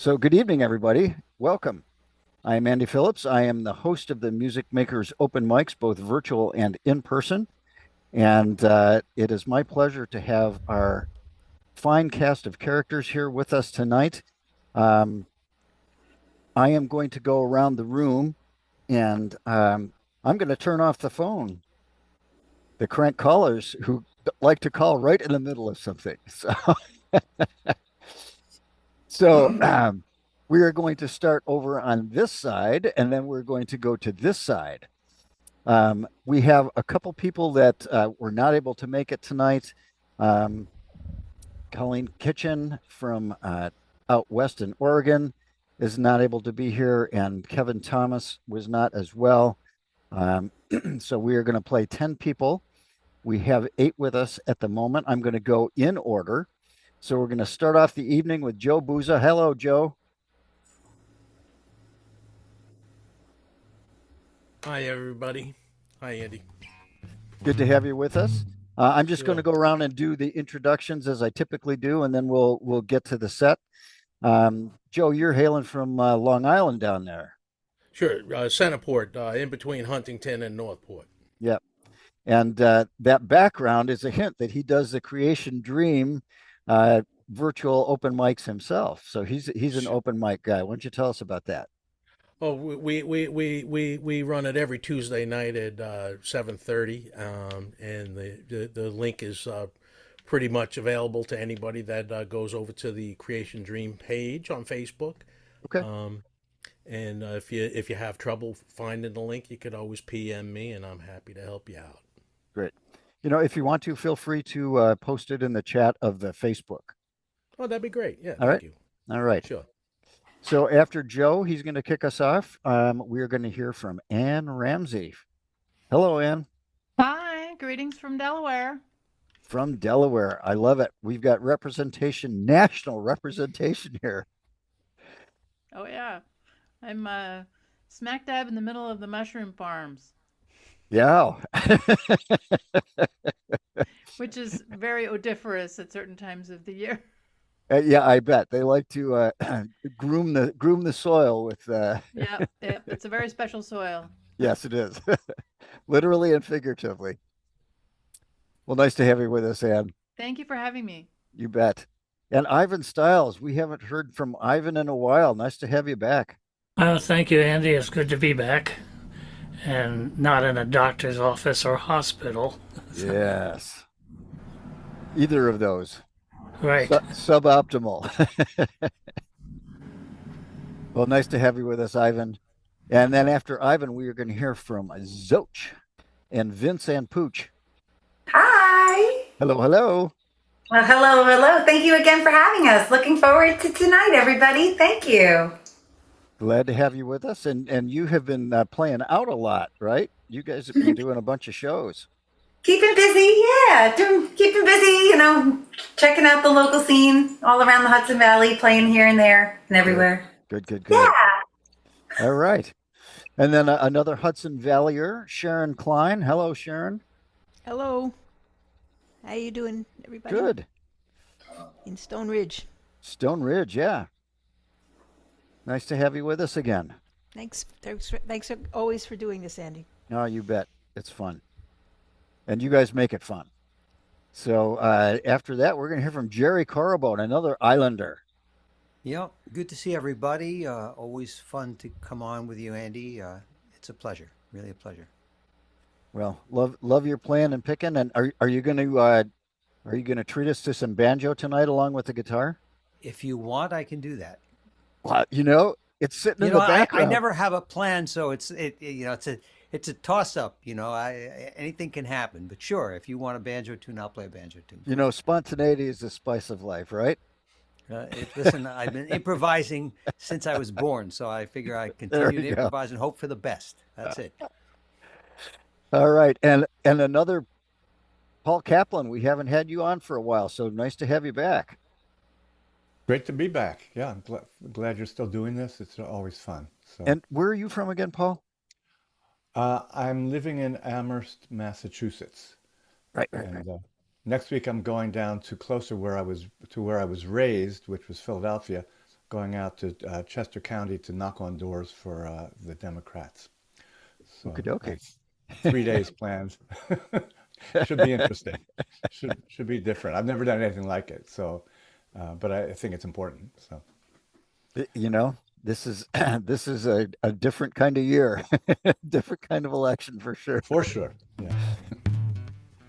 So, good evening, everybody. Welcome. I am Andy Phillips. I am the host of the Music Makers Open Mics, both virtual and in person. And it is my pleasure to have our fine cast of characters here with us tonight. Um, I am going to go around the room and I'm going to turn off the phone, the crank callers who like to call right in the middle of something. So we are going to start over on this side, and then we're going to go to this side. We have a couple people that were not able to make it tonight. Um, Colleen Kitchen from out west in Oregon is not able to be here, and Kevin Thomas was not as well. Um, so we are going to play 10 people. We have 8 with us at the moment. I'm going to go in order. So we're going to start off the evening with Joe Bouza. Hello, Joe. Hi, everybody. Hi, Andy. Good to have you with us. I'm just going to Sure. go around and do the introductions as I typically do, and then we'll get to the set. Joe, you're hailing from Long Island down there. Sure. Centerport, in between Huntington and Northport. Yep. And that background is a hint that he does the Creation Dream uh, virtual open mics himself. So he's an Sh- open mic guy. Why don't you tell us about that? Oh, we run it every Tuesday night at 7:30, and the link is pretty much available to anybody that goes over to the Creation Dream page on Facebook. Okay, Um, and if you have trouble finding the link, you could always PM me, and I'm happy to help you out. great. If you want to, feel free to post it in the chat of the Facebook. Oh, that'd be great. Yeah, All right. thank you. All right. Sure. So after Joe, he's going to kick us off. We're going to hear from Ann Ramsey. Hello, Ann, Hi, greetings from Delaware. from Delaware. I love it. We've got representation, national representation here. Oh, yeah. I'm smack dab in the middle of the mushroom farms, Yeah. which is very odoriferous at certain times of the year. Yeah, I bet they like to groom the soil with. Yep, yep. It's a very special soil. Yes, it is, literally and figuratively. Well, nice to have you with us, Ann. Thank you for having me. You bet. And Ivan Stiles, we haven't heard from Ivan in a while. Nice to have you back. Thank you, Andy. It's good to be back and not in a doctor's office or hospital. Yes, either of those. Right. Suboptimal. Well, nice to have you with us, Ivan. And then after Ivan, we are going to hear from Xoch and Vince and Pooch. Hi. Hello, hello. Well, hello, hello. Thank you again for having us. Looking forward to tonight, everybody. Thank you. Glad to have you with us. And you have been playing out a lot, right? You guys have been doing a bunch of shows. Keeping busy, yeah. Keeping busy, checking out the local scene all around the Hudson Valley, playing here and there and everywhere. Good, good, Yeah. good. All right. And then another Hudson Valleyer, Sharon Klein. Hello, Sharon. Hello. How you doing, everybody? Good. In Stone Ridge. Stone Ridge, yeah. Nice to have you with us again. Thanks always for doing this, Andy. Oh, you bet. It's fun. And you guys make it fun. So after that, we're going to hear from Jerry Korobow, another Islander. Yeah, good to see everybody. Always fun to come on with you, Andy. It's a pleasure, really a pleasure. Well, love your playing and picking. And are you going to treat us to some banjo tonight along with the guitar? If you want, I can do that. Well, it's sitting in You know, the I background. never have a plan, so it's a toss up. Anything can happen. But sure, if you want a banjo tune, I'll play a banjo tune. Spontaneity is the spice of life, right? Listen, I've been improvising since I was born, so I figure I There continue you to go. improvise and hope for the best. That's it. All right. And another Paul Kaplan. We haven't had you on for a while, so nice to have you back. Great to be back. Yeah, I'm glad you're still doing this. It's always fun. So, And where are you from again, Paul? I'm living in Amherst, Massachusetts, Right. and next week I'm going down to closer where I was raised, which was Philadelphia, going out to Chester County to knock on doors for the Democrats. So Okey-dokey. that's 3 days planned. Should be interesting. Should be different. I've never done anything like it, so but I think it's important. So You know, this is this is a different kind of year, different kind of election for sure. for sure, yeah.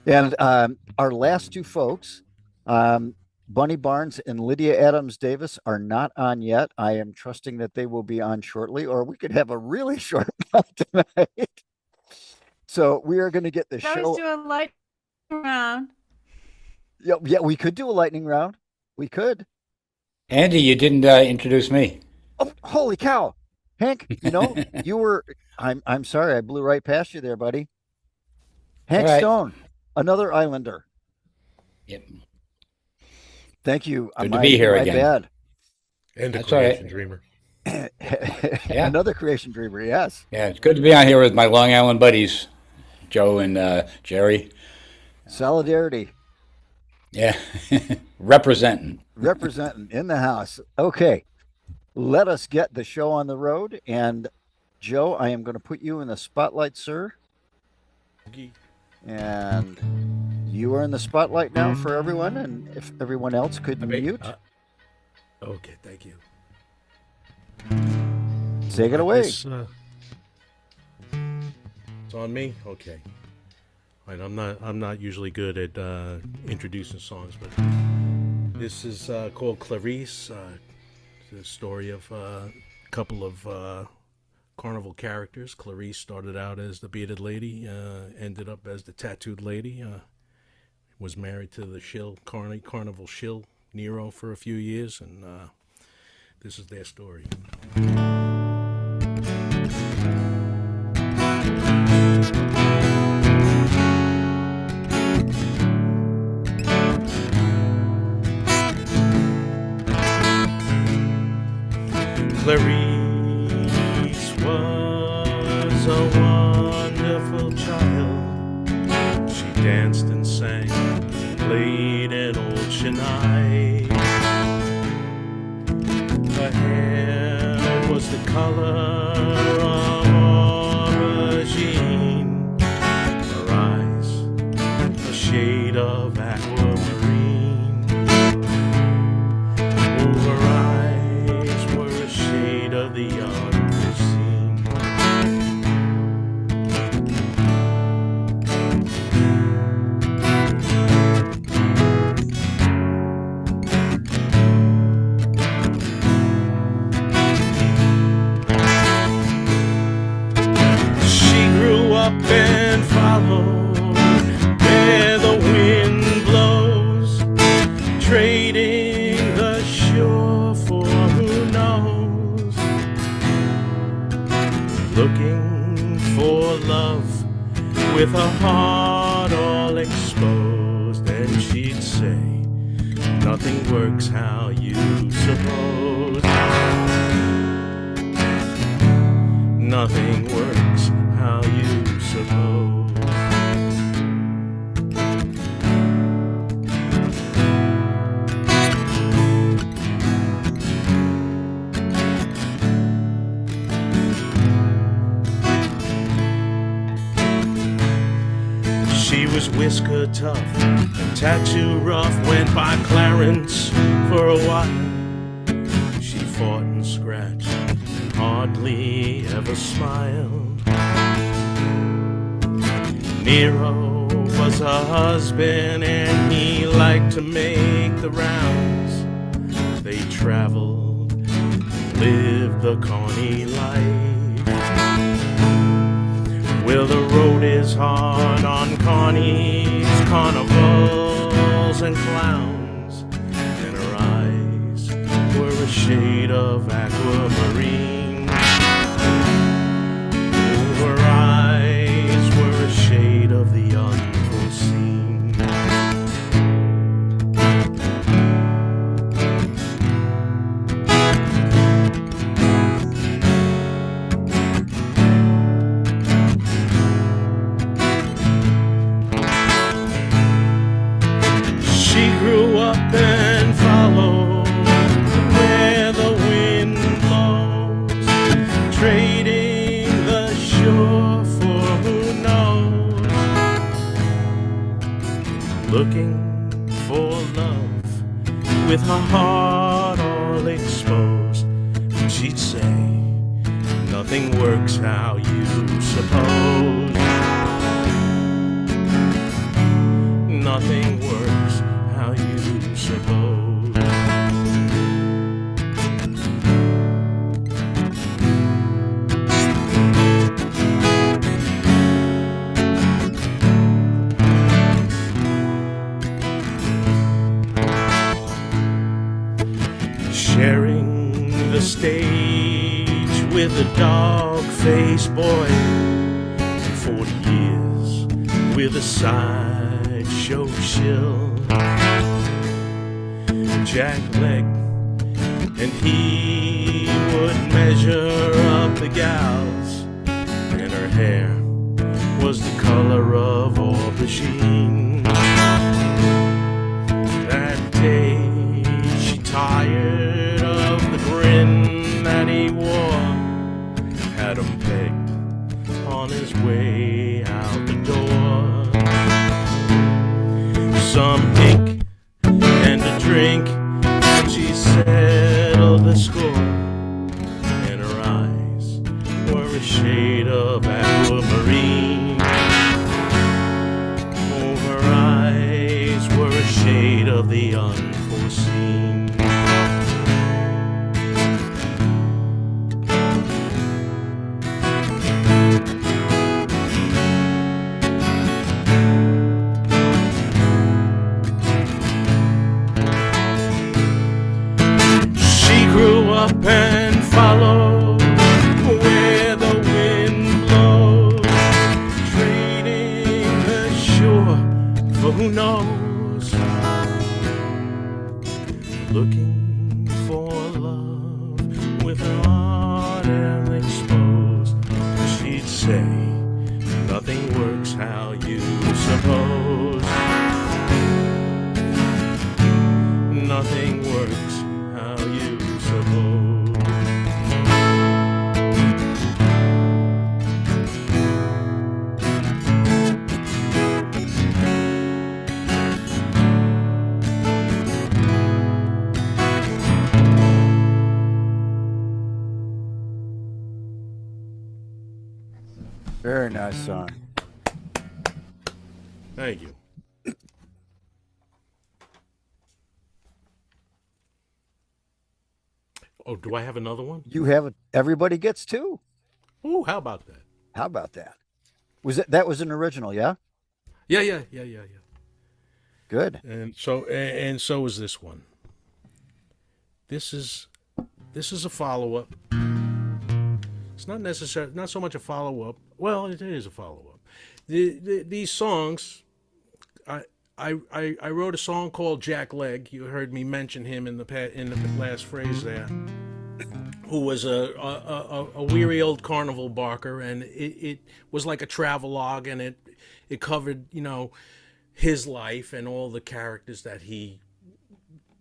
And our last two folks, Bunny Barnes and Lydia Adams Davis, are not on yet. I am trusting that they will be on shortly, or we could have a really short one tonight. So we are going to get the Let's show. do a light round. Yeah, we could do a lightning round. We could. Andy, you didn't introduce me. Oh, holy cow, Hank! You know, you were. I'm sorry, I blew right past you there, buddy. Hank All right. Stone, another Islander. Yep. Thank you. Good to be here my again. bad. And a That's all right. creation dreamer. Yeah. Another creation dreamer. Yes. Yeah, it's good to be on here with my Long Island buddies, Joe and Jerry. Solidarity. Yeah, representing. Representing in the house. Okay. Let us get the show on the road. And Joe, I am going to put you in the spotlight, sir. And you are in the spotlight now for everyone. And if everyone else could mute, Okay, thank you. take it away. It's on me. Okay. Right, I'm not usually good at introducing songs, but this is called Clarice. It's a story of a couple of carnival characters. Clarice started out as the bearded lady, ended up as the tattooed lady. Was married to the carnival shill Nero for a few years, and this is their story. Clarice was a wonderful child. She danced and sang, played an old Chennai. Her hair was the color of aubergine. Her eyes, a shade of aquamarine. Oh, her eyes were a shade of the unforeseen. She grew up and followed where the wind blows, trading the shore for who knows, looking for love with a heart all exposed. And she'd say, nothing works how you suppose. Nothing works how you suppose. She was whisker tough and tattoo rough, went by Clarence for a while. She fought and scratched and hardly ever smiled. Nero was her husband and he liked to make the rounds. They traveled, lived the carny life. Well, the road is hard on carnies, carnivals and clowns, and her eyes were a shade of aquamarine. Oh, her eyes were a shade of the unforeseen. She grew up and followed where the wind looking for love with her heart all exposed. And she'd say, nothing works how you suppose. Nothing works how you suppose. Sharing the stage with a dog-faced boy, and 40 years with a sideshow shill. Jack Leg, and he would measure up the gals, and her hair was the color of aubergine. That day she tired of the grin that he wore, had him pegged on his way out the door. Some ink and a drink, and she settled the score, and her eyes were a shade of aquamarine. Oh, her eyes were a shade of the unforeseen. Up and follow where the wind blows, trading the shore for who knows, looking for love with her heart and exposed. She'd say, nothing works how you suppose. Nothing works how you suppose. Very nice song. Thank you. Oh, do I have another one? You have it. Everybody gets two. Oh, how about that? How about that? That was an original, yeah? Yeah. Good. And so is this one. This is a follow-up. It's not so much a follow-up. Well, it is a follow-up. These songs, I wrote a song called Jack Leg. You heard me mention him in the last phrase there. Who was a weary old carnival barker, and it was like a travelogue, and it covered, his life and all the characters that he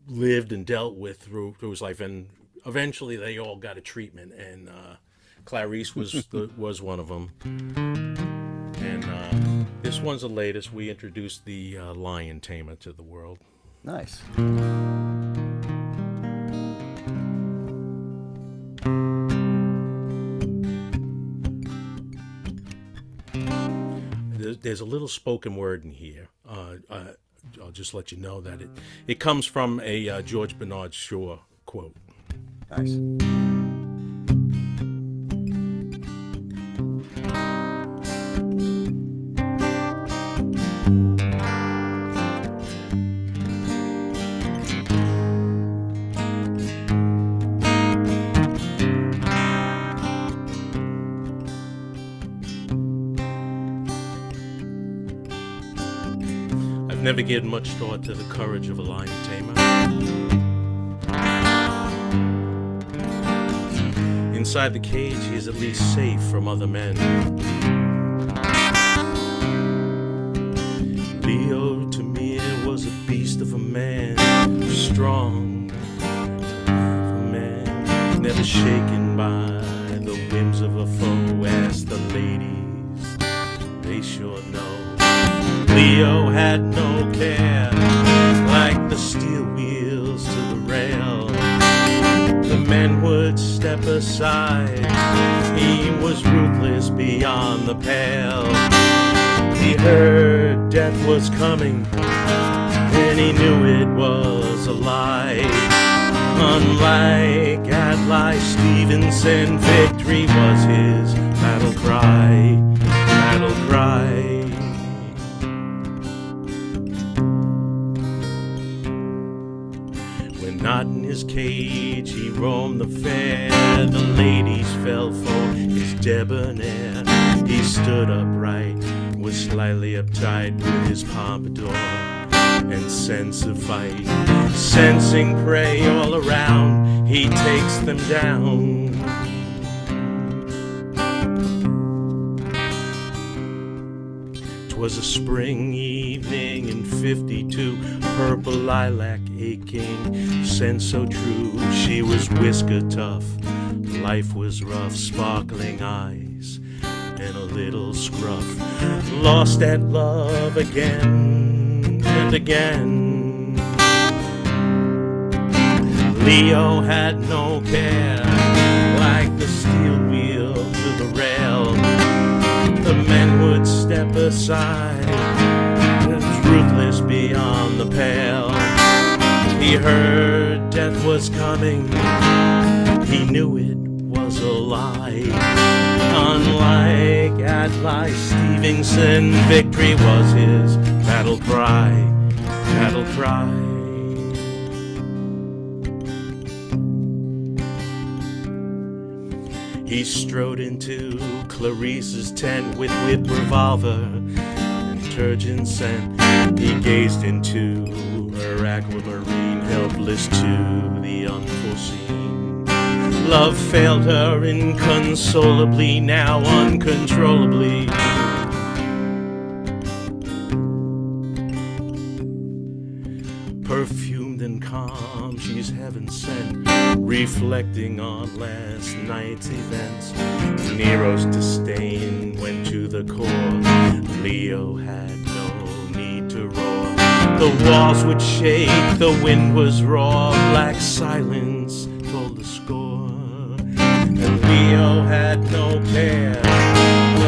lived and dealt with through his life, and eventually they all got a treatment, and Clarice was one of them. And this one's the latest. We introduced the lion tamer to the world. Nice. There's a little spoken word in here. I'll just let you know that it comes from a George Bernard Shaw quote. Nice. Never given much thought to the courage of a lion tamer. Inside the cage, he is at least safe from other men. Leo, to me, it was a beast of a man, strong of a man, never shaken by the whims of a foe. Ask the ladies, they sure know. Leo had no care aside. He was ruthless beyond the pale. He heard death was coming, and he knew it was a lie. Unlike Adlai Stevenson, victory was his battle cry. Battle cry. When not in his cage, he roamed the fair. The ladies fell for his debonair. He stood upright, was slightly uptight with his pompadour and sense of fight. Sensing prey all around, he takes them down. 'Twas a spring evening in '52, purple lilac aching, scent so true. She was whisker tough, life was rough, sparkling eyes and a little scruff. Lost at love again and again. Leo had no care, like the steel wheel to the rail. The men would step aside, ruthless beyond the pale. He heard death was coming, he knew it was a lie. Unlike Adlai Stevenson, victory was his battle cry. Battle cry. He strode into Clarice's tent with revolver and turgid scent. He gazed into her aquamarine, helpless to the unforeseen. Love failed her inconsolably, now uncontrollably. Perfumed and calm, she's heaven sent, reflecting on last night's events. Nero's disdain went to the core. Leo had no need to roar. The walls would shake, the wind was raw. Black silence told the score. And Leo had no care,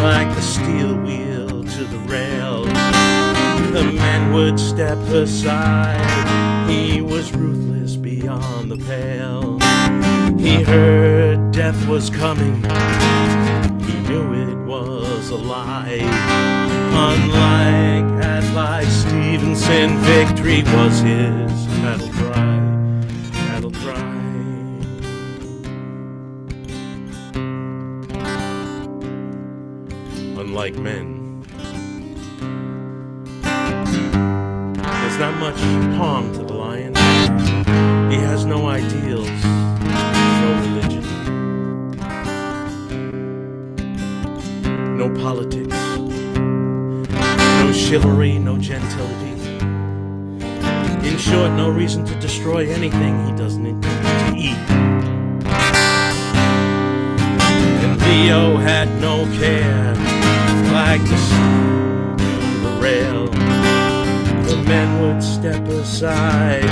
like the steel wheel to the rail. The men would step aside, he was ruthless beyond the pale. He heard death was coming, he knew it was a lie. Unlike Adlai Stevenson, victory was his battle cry. Battle cry. Unlike men, there's not much harm to the lion. He has no ideals, no religion, no politics, no chivalry, no gentility. In short, no reason to destroy anything he doesn't intend to eat. And Leo had no care, like the rail. The men would step aside,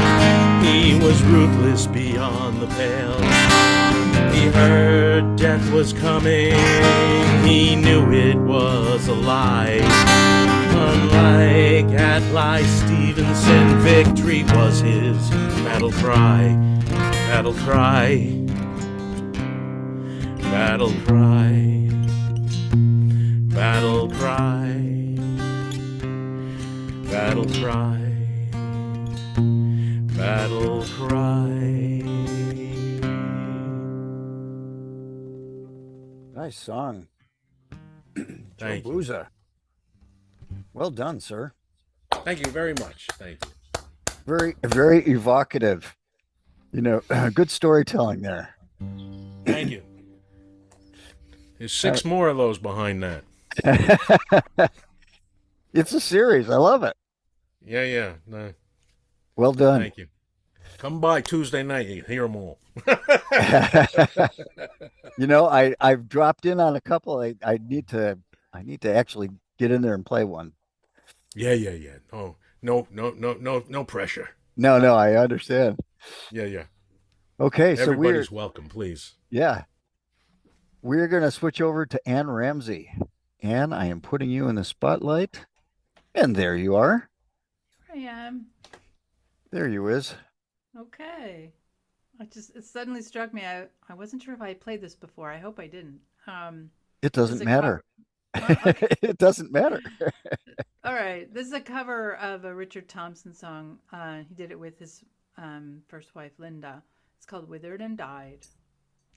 he was ruthless beyond the pale. He heard death was coming, he knew it was a lie. Unlike Adlai Stevenson, victory was his battle cry. Battle cry. Battle cry. Battle cry. Battle cry, battle cry. Nice song. Thank you. Bouza. Well done, sir. Thank you very much. Thank you. Very, very evocative. You know, good storytelling there. Thank you. There's six more of those behind that. It's a series. I love it. Yeah. No, Well done. thank you. Come by Tuesday night. You hear them all. You know, I've dropped in on a couple. I need to actually get in there and play one. Yeah. No pressure. No, I understand. Yeah. Okay, so Everybody's welcome, please. yeah. We're going to switch over to Ann Ramsey. Ann, I am putting you in the spotlight. And there you are. I am. There you is. Okay. It suddenly struck me. I wasn't sure if I played this before. I hope I didn't. It This is doesn't a matter. okay. It doesn't matter. All right. This is a cover of a Richard Thompson song. He did it with his first wife, Linda. It's called Withered and Died.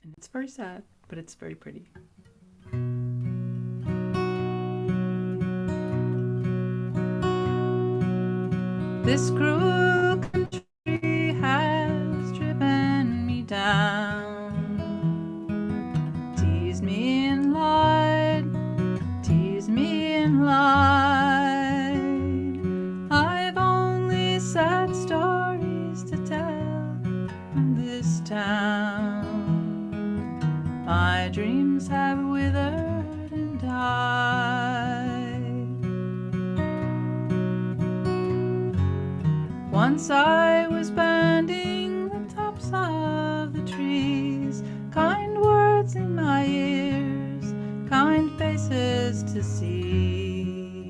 And it's very sad, but it's very pretty. This cruel country has driven me down, teased me and lied, teased me and lied. I've only sad stories to tell from this town. My dreams have withered and died. Once I was bending the tops of the trees, kind words in my ears, kind faces to see.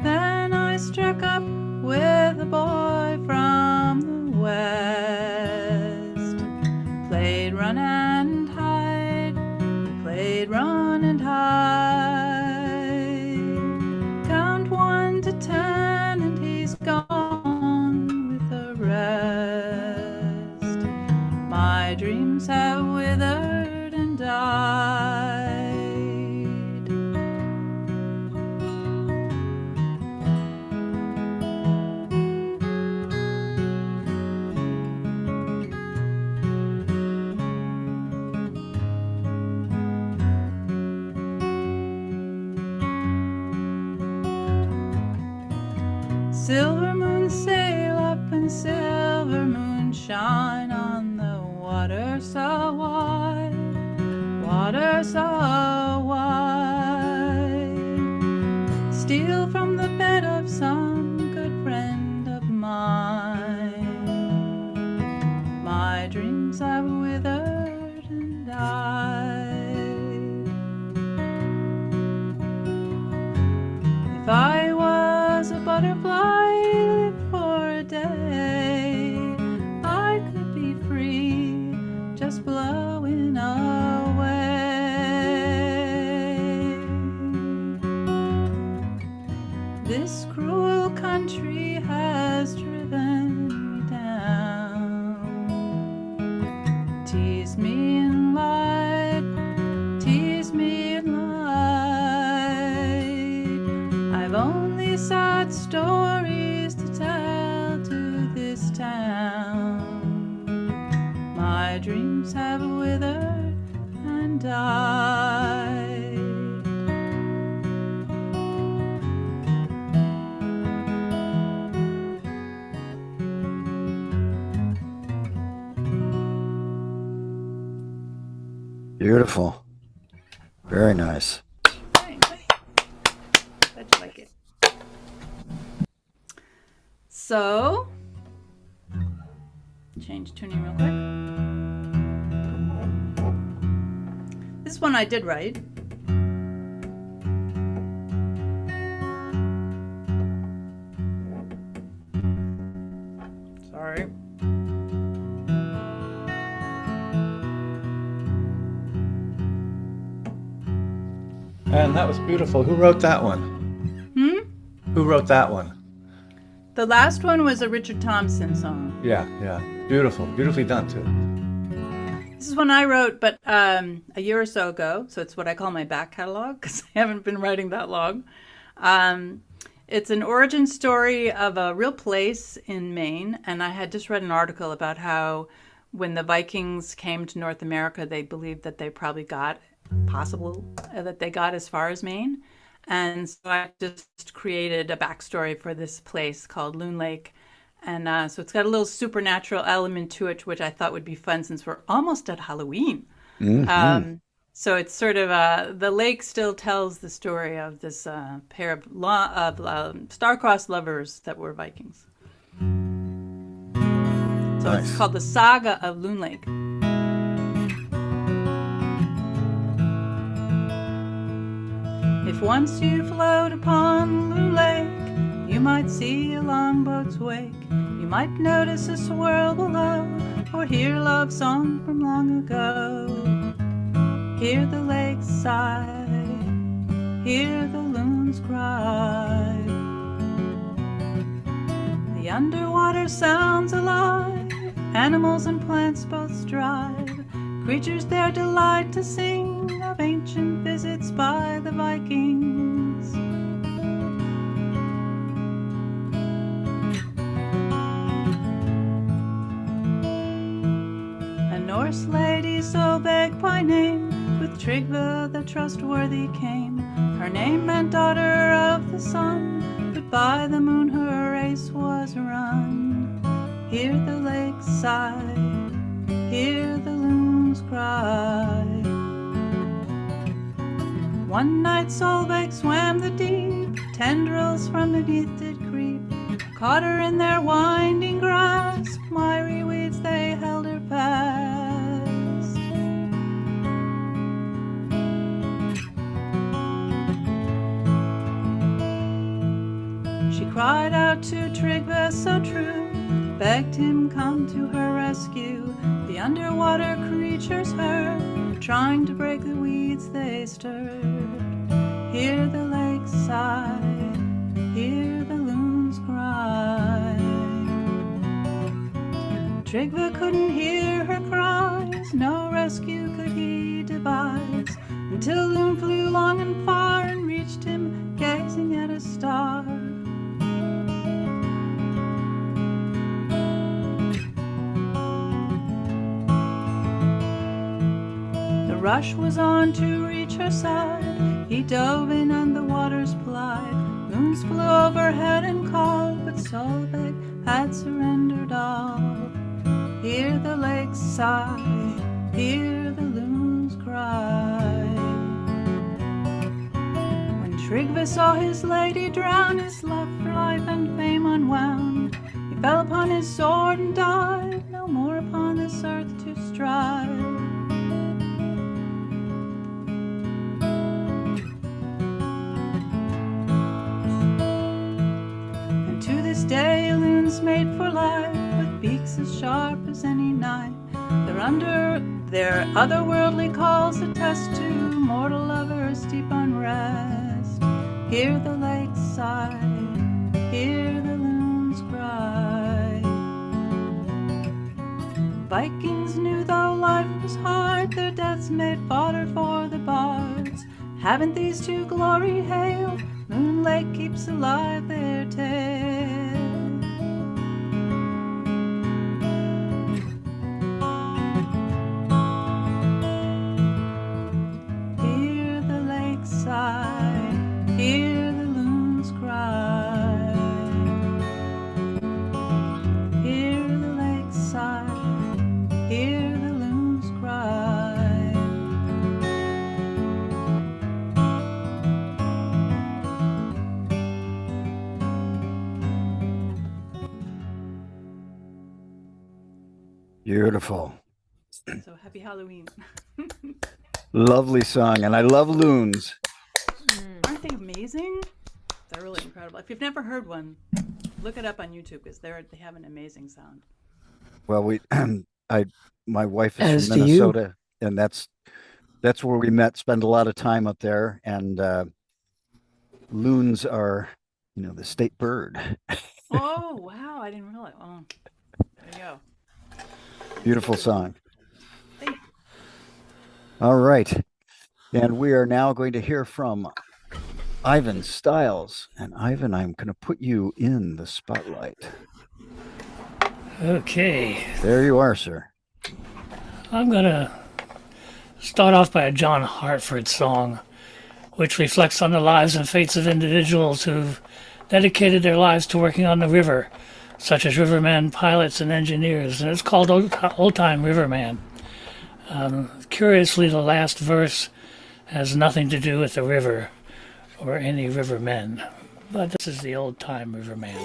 Then I struck up with a boy from the west, played run and hide, played run and hide. Count 1 to 10 and he's gone with the rest. My dreams have withered and died. Silver moon sail up and silver moon shine on the water so wide, water so wide. Steal from the bed of some good friend of mine. My dreams have withered and died. If I was a butterfly, live for a day, I could be free, just blowing away. This cruel country has driven me down, teased me and lied, teased me and lied. I've only sad stories to tell to this town. My dreams have withered and died. Beautiful. Very nice. Thanks. Glad you like it. So, change tuning real quick. This one I did write. Sorry. And that was beautiful. Who wrote that one? Who wrote that one? The last one was a Richard Thompson song. Yeah, yeah. Beautiful. Beautifully done, too. This is one I wrote, but a year or so ago. So it's what I call my back catalog because I haven't been writing that long. It's an origin story of a real place in Maine. And I had just read an article about how when the Vikings came to North America, they believed that they probably got that they got as far as Maine. And so I just created a backstory for this place called Loon Lake. And so it's got a little supernatural element to it, which I thought would be fun since we're almost at Halloween. Mm-hmm. So it's sort of the lake still tells the story of this pair of star-crossed lovers that were Vikings. So Nice. it's called The Saga of Loon Lake. If once you float upon Loon Lake, you might see a longboat's wake. You might notice a swirl below, or hear a love song from long ago. Hear the lake sigh, hear the loons cry. The underwater sounds alive, animals and plants both strive. Creatures there delight to sing of ancient visits by the Vikings. A Norse lady so beg by name, with Tryggve the trustworthy came. Her name meant daughter of the sun, but by the moon her race was run. Hear the lake sigh, hear the loons cry. One night Solveig swam the deep, tendrils from beneath did creep, caught her in their winding grasp, miry weeds they held her fast. She cried out to Tryggve so true, begged him come to her rescue. The underwater creatures heard, trying to break the weeds they stirred. Hear the lake sigh, hear the loons cry. Tryggve couldn't hear her cries, no rescue could he devise, until Loon flew long and far and reached him, gazing at a star. The rush was on to reach her side, he dove in and the waters plied. Loons flew overhead and called, but Solveig had surrendered all. Hear the lake sigh, hear the loons cry. When Tryggve saw his lady drown, his love for life and fame unwound. He fell upon his sword and died, no more upon this earth to strive. Day loons made for life, with beaks as sharp as any knife. They're under their otherworldly calls attest to mortal lovers' deep unrest. Hear the lake sigh, hear the loons cry. Vikings knew though life was hard, their deaths made fodder for the bards. Haven't these two glory hailed? Loon Lake keeps alive their tale. Hear the lake sigh, hear the loons cry. Hear the lake sigh, hear the loons cry. Beautiful. So happy Halloween. Lovely song. And I love loons. Aren't they amazing? They're really incredible. If you've never heard one, look it up on YouTube because they have an amazing sound. Well, my wife is As from do you. Minnesota, and that's where we met, spend a lot of time up there. And loons are, the state bird. Oh, wow. I didn't realize. Oh, there you go. Beautiful song. All right. And we are now going to hear from Ivan Stiles. And Ivan, I'm going to put you in the spotlight. Okay. There you are, sir. I'm going to start off by a John Hartford song, which reflects on the lives and fates of individuals who've dedicated their lives to working on the river, such as rivermen, pilots, and engineers, and it's called Old Time Riverman. Curiously, the last verse has nothing to do with the river or any rivermen, but this is the Old Time Riverman.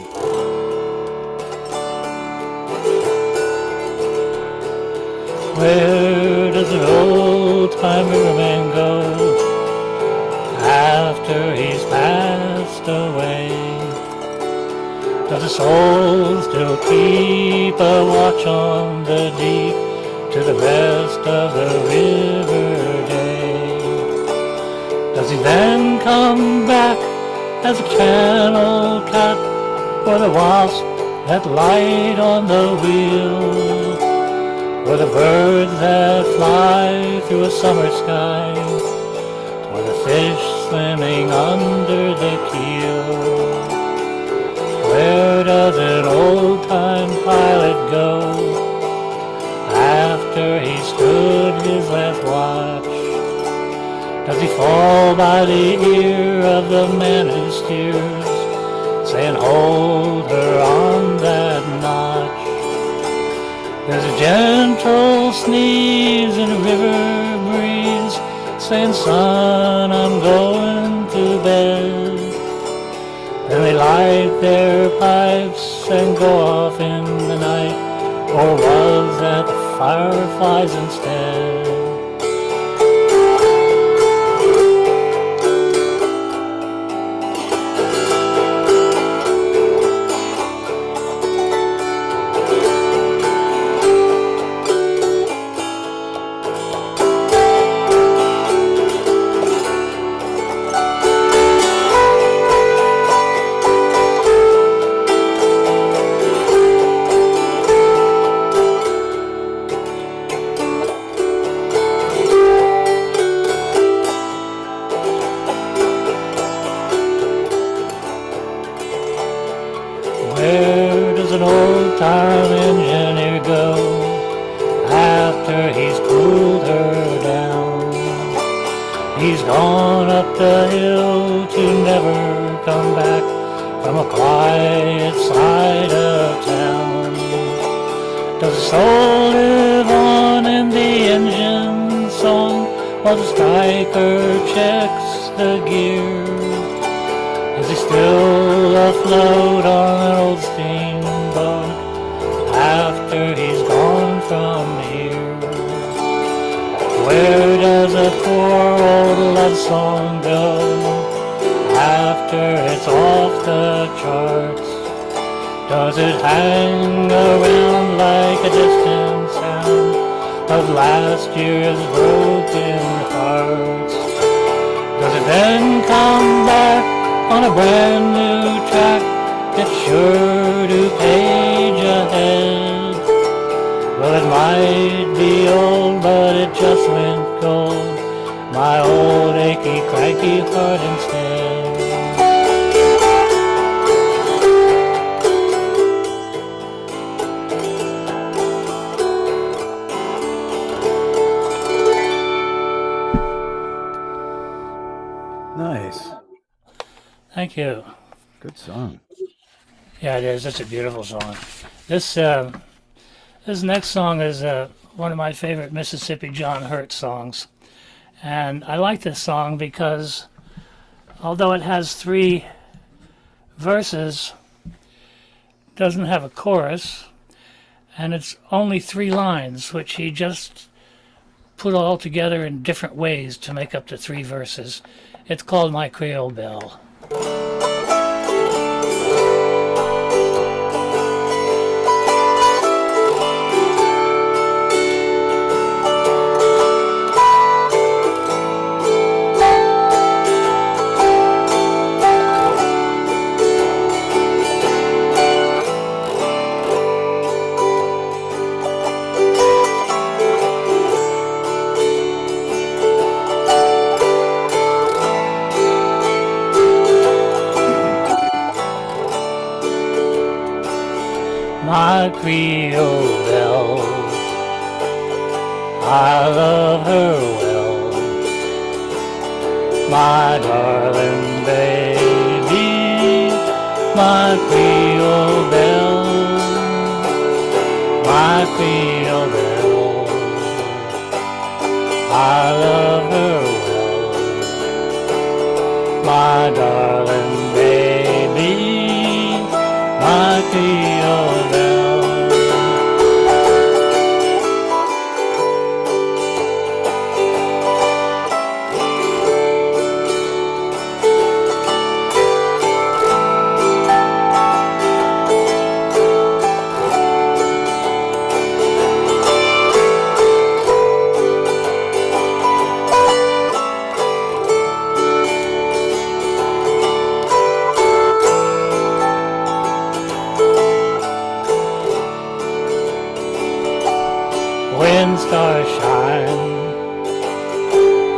Where does an old-time riverman go after he's passed away? Does the soul still keep a watch on the deep to the rest of the river day? Does he then come back as a channel cat or the wasp that light on the wheel, or the birds that fly through a summer sky, or the fish swimming under the keel? Where does an old-time pilot go after he stood his last watch? Does he fall by the ear of the man who steers, saying, hold her on that notch? There's a gentle sneeze in a river breeze, saying, son, I'm going to bed. Then they light their pipes and go off in the night, or was that the fireflies instead? Where does an old-time engineer go after he's cooled her down? He's gone up the hill to never come back from a quiet side of town. Does the soul live on in the engine song while the striker checks the gear? Is he still afloat on an old steamboat after he's gone from here? Where does a poor old love song go after it's off the charts? Does it hang around like a distant sound of last year's broken hearts? Does it then come back on a brand new track that's sure to page ahead? Well, it might be old, but it just went gold, my old achy, cranky heart instead. Nice. Thank you. Good song. Yeah, it is. It's a beautiful song. This next song is one of my favorite Mississippi John Hurt songs. And I like this song because although it has 3 verses, it doesn't have a chorus, and it's only 3 lines, which he just put all together in different ways to make up the 3 verses. It's called My Creole Belle. My Creole belle, I love her well, my darling baby, my Creole belle, my Creole belle, I love her well, my darling baby, my Creole belle. stars shine,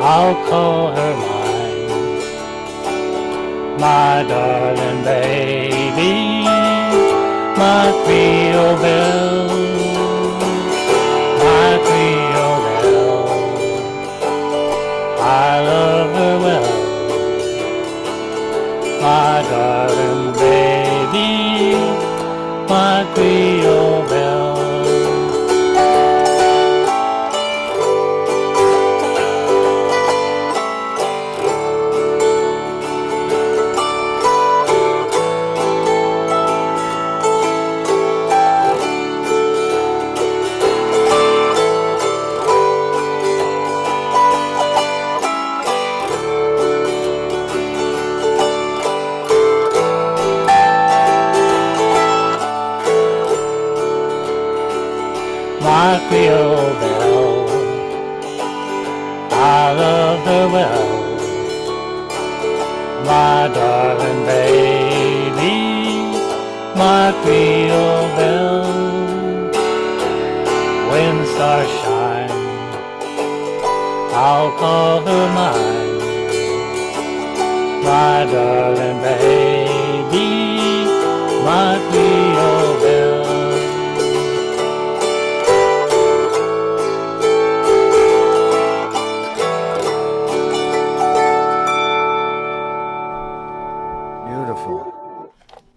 I'll call her mine, my darling baby, my Creole belle, my Creole belle. I love her well, my darling baby, my Creole belle. My Creole belle, I love her well, my darling baby, my Creole belle. When stars shine, I'll call her mine, my darling baby, my Creole belle.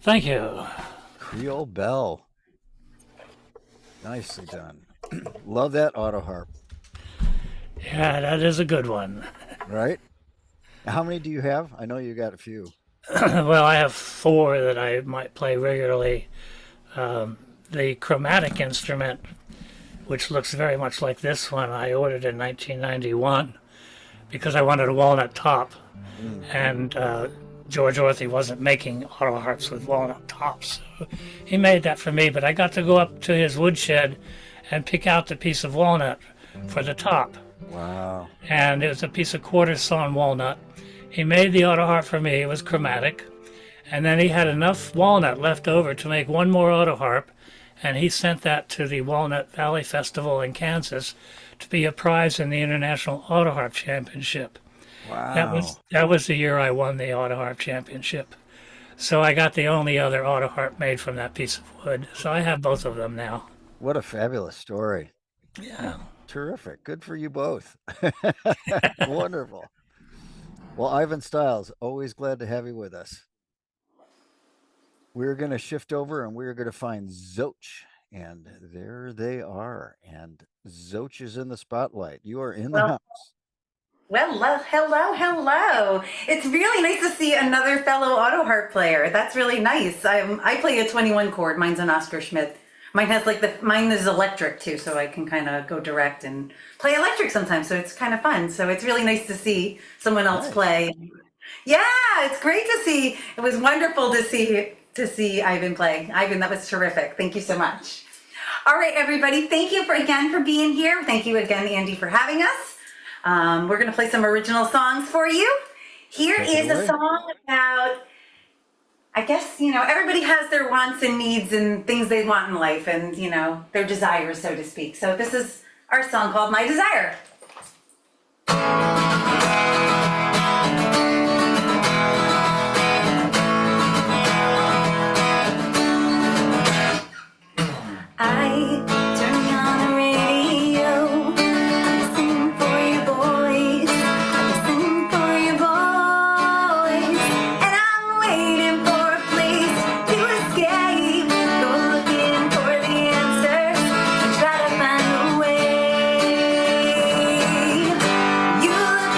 Thank you. Creole Belle. Nicely done. Love that auto harp. Yeah, that is a good one. Right? How many do you have? I know you got a few. Well, I have 4 that I might play regularly. The chromatic instrument, which looks very much like this one, I ordered in 1991 because I wanted a walnut top. And George Orthy wasn't making auto harps with walnut tops. So he made that for me, but I got to go up to his woodshed and pick out the piece of walnut for the top. Wow. And it was a piece of quarter sawn walnut. He made the auto harp for me. It was chromatic. And then he had enough walnut left over to make one more auto harp, and he sent that to the Walnut Valley Festival in Kansas to be a prize in the International Auto Harp Championship. Wow. That was the year I won the auto harp championship. So I got the only other auto harp made from that piece of wood. So I have both of them now. What a fabulous story. Yeah. Terrific. Good for you both. Wonderful. Well, Ivan Stiles, always glad to have you with us. We're going to shift over and we're going to find Xoch. And there they are. And Xoch is in the spotlight. You are in the house. Well, hello. It's really nice to see another fellow auto harp player. That's really nice. I play a 21 chord. Mine's an Oscar Schmidt. Mine is electric too, so I can kind of go direct and play electric sometimes. So it's kind of fun. So it's really nice to see someone else play. Yeah, it's great to see. It was wonderful to see Ivan play. Ivan, that was terrific. Thank you so much. All right, everybody. Thank you again for being here. Thank you again, Andy, for having us. We're going to play some original songs for you. Here is a song about, I guess, everybody has their wants and needs and things they want in life and, their desires, so to speak. So this is our song called My Desire. I turn on the radio, listen for your voice, listen for your voice, and I'm waiting for a place to escape, go looking for the answers, and try to find a way. You look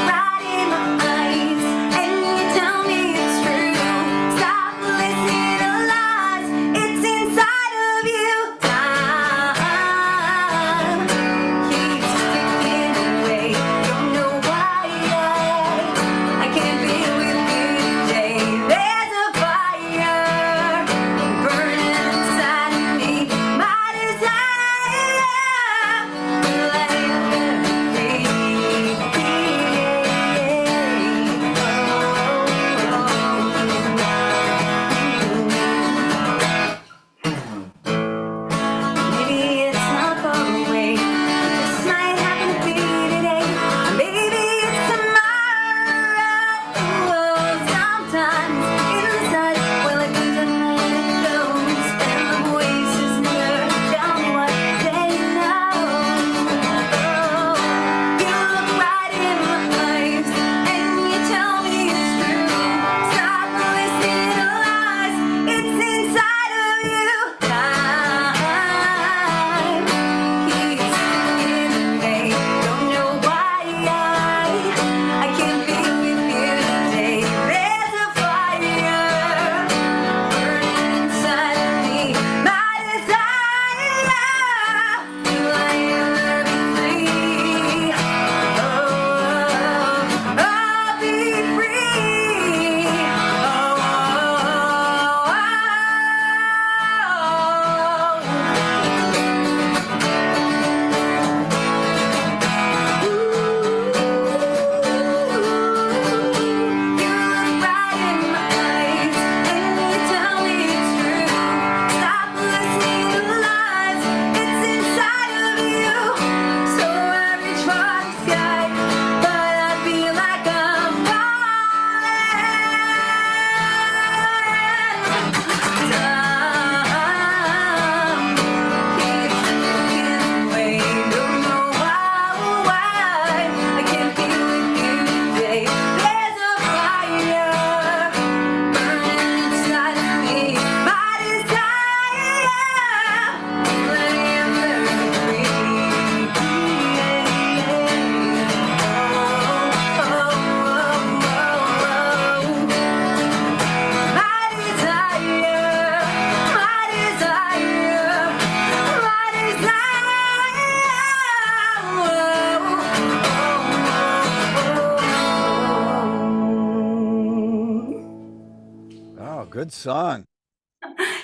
Good song.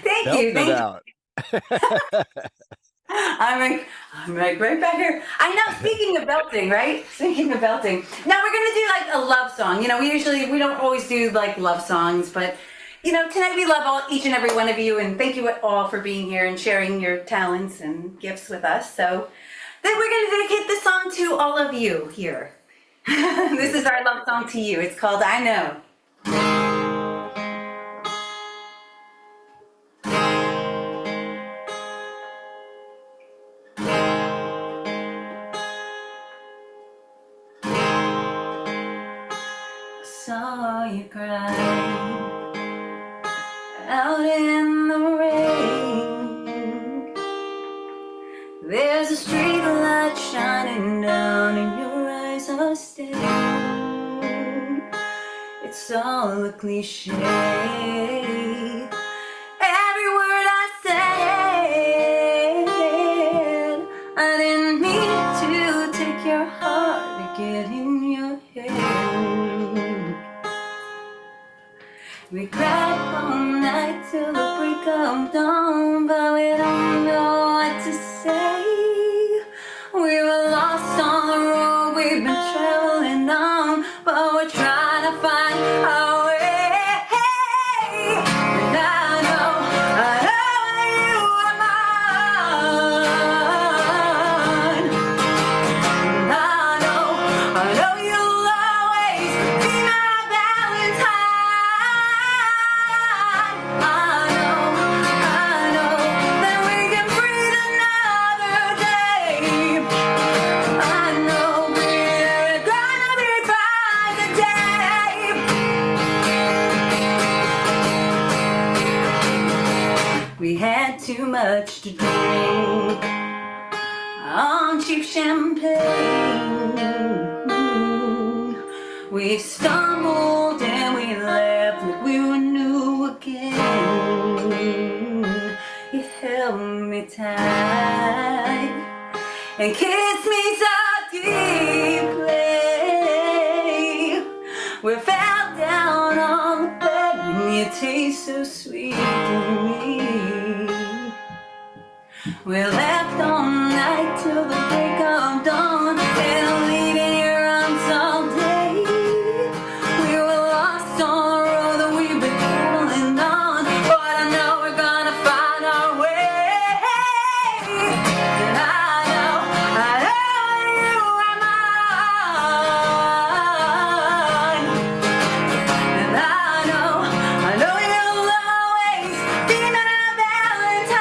Thank you. Belting it Thank you. out. I'm like right back here. I know. Speaking of belting, right? Speaking of belting. Now we're gonna do like a love song. You know, we don't always do like love songs, but you know, tonight we love each and every one of you, and thank you all for being here and sharing your talents and gifts with us. So then we're gonna dedicate this song to all of you here. This is our love song to you. It's called "I Know." Saw you cry out in the rain. There's a street light shining down and your eyes are stained. It's all a cliche. Every word I said, I didn't mean to take your heart to get in your head. We cried all night till the break of dawn, but we don't know what to say. We were lost on the road we've been traveling on, but we're trying to find our way. And I know you are mine. And I know you'll always be my Valentine. I know that we can breathe another day. I know we're gonna be fine today. We had too much to drink on cheap champagne. We stumbled and we laughed like we were new again. You held me tight and kissed me so deeply. We fell down on the bed and you taste so sweet to me. We left all night till the break of dawn, and I'll leave in your arms all day. We were lost on the road that we've been traveling on, but I know we're gonna find our way. And I know you are mine. And I know you'll always be my Valentine.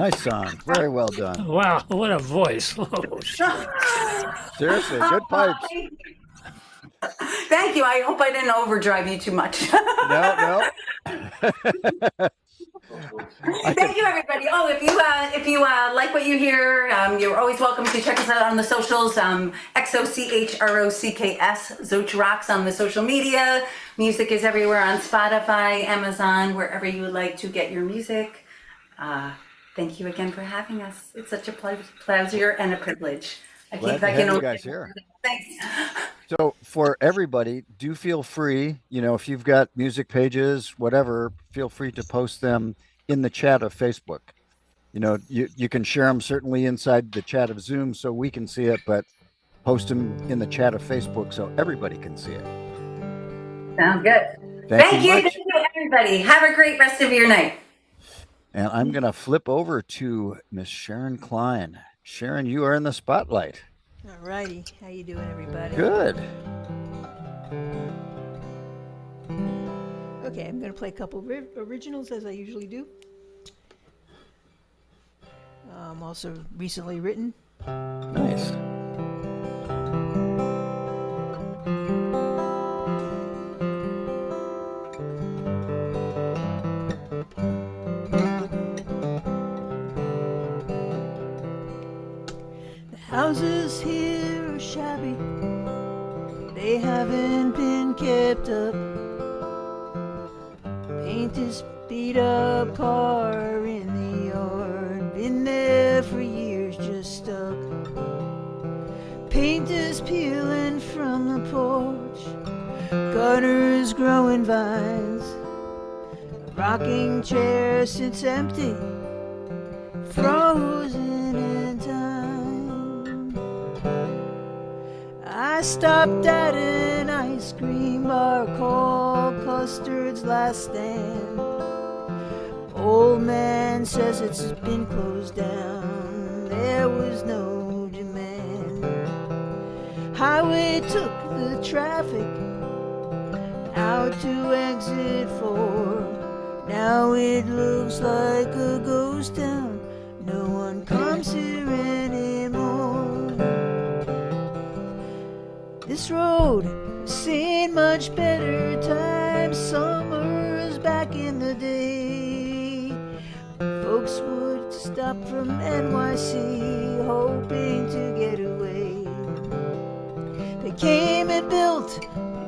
Nice song. Very well done. Wow, what a voice. Oh, shit. Seriously, good pipes. Thank you. I hope I didn't overdrive you too much. No. Thank you, everybody. Oh, if you like what you hear, you're always welcome to check us out on the socials. XOCHROCKS, Xoch Rocks on the social media. Music is everywhere on Spotify, Amazon, wherever you would like to get your music. Thank you again for having us. It's such a pleasure and a privilege. Glad to have you guys here. Thanks. So for everybody, do feel free, if you've got music pages, whatever, feel free to post them in the chat of Facebook. You can share them certainly inside the chat of Zoom so we can see it, but post them in the chat of Facebook so everybody can see it. Sounds good. Thank you, everybody. Have a great rest of your night. And I'm going to flip over to Miss Sharon Klein. Sharon, you are in the spotlight. All righty. How you doing, everybody? Good. Okay, I'm going to play a couple originals as I usually do. Also recently written. Nice. Houses here are shabby, they haven't been kept up. Paint this beat up car in the yard, been there for years, just stuck. Paint is peeling from the porch, gutters growing vines. A rocking chair sits empty, frozen in time. I stopped at an ice cream bar called Custard's Last Stand. Old man says it's been closed down, there was no demand. Highway took the traffic out to exit 4. Now it looks like a ghost town, no one comes here anymore. This road has seen much better times, summers back in the day. Folks would stop from NYC hoping to get away. They came and built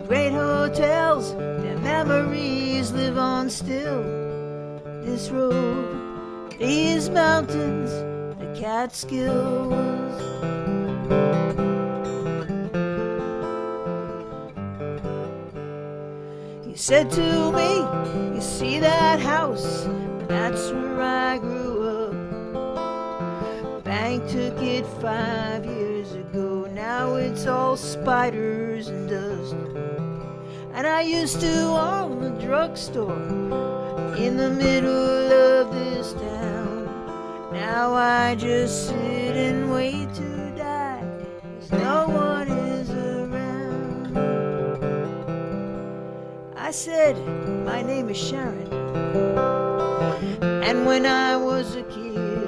great hotels, their memories live on still. This road, these mountains, the Catskills. He said to me, you see that house? That's where I grew up. Bank took it 5 years ago, now it's all spiders and dust. And I used to own a drugstore in the middle of this town. Now I just sit and wait to die, 'cause no one is around. I said, my name is Sharon, and when I was a kid,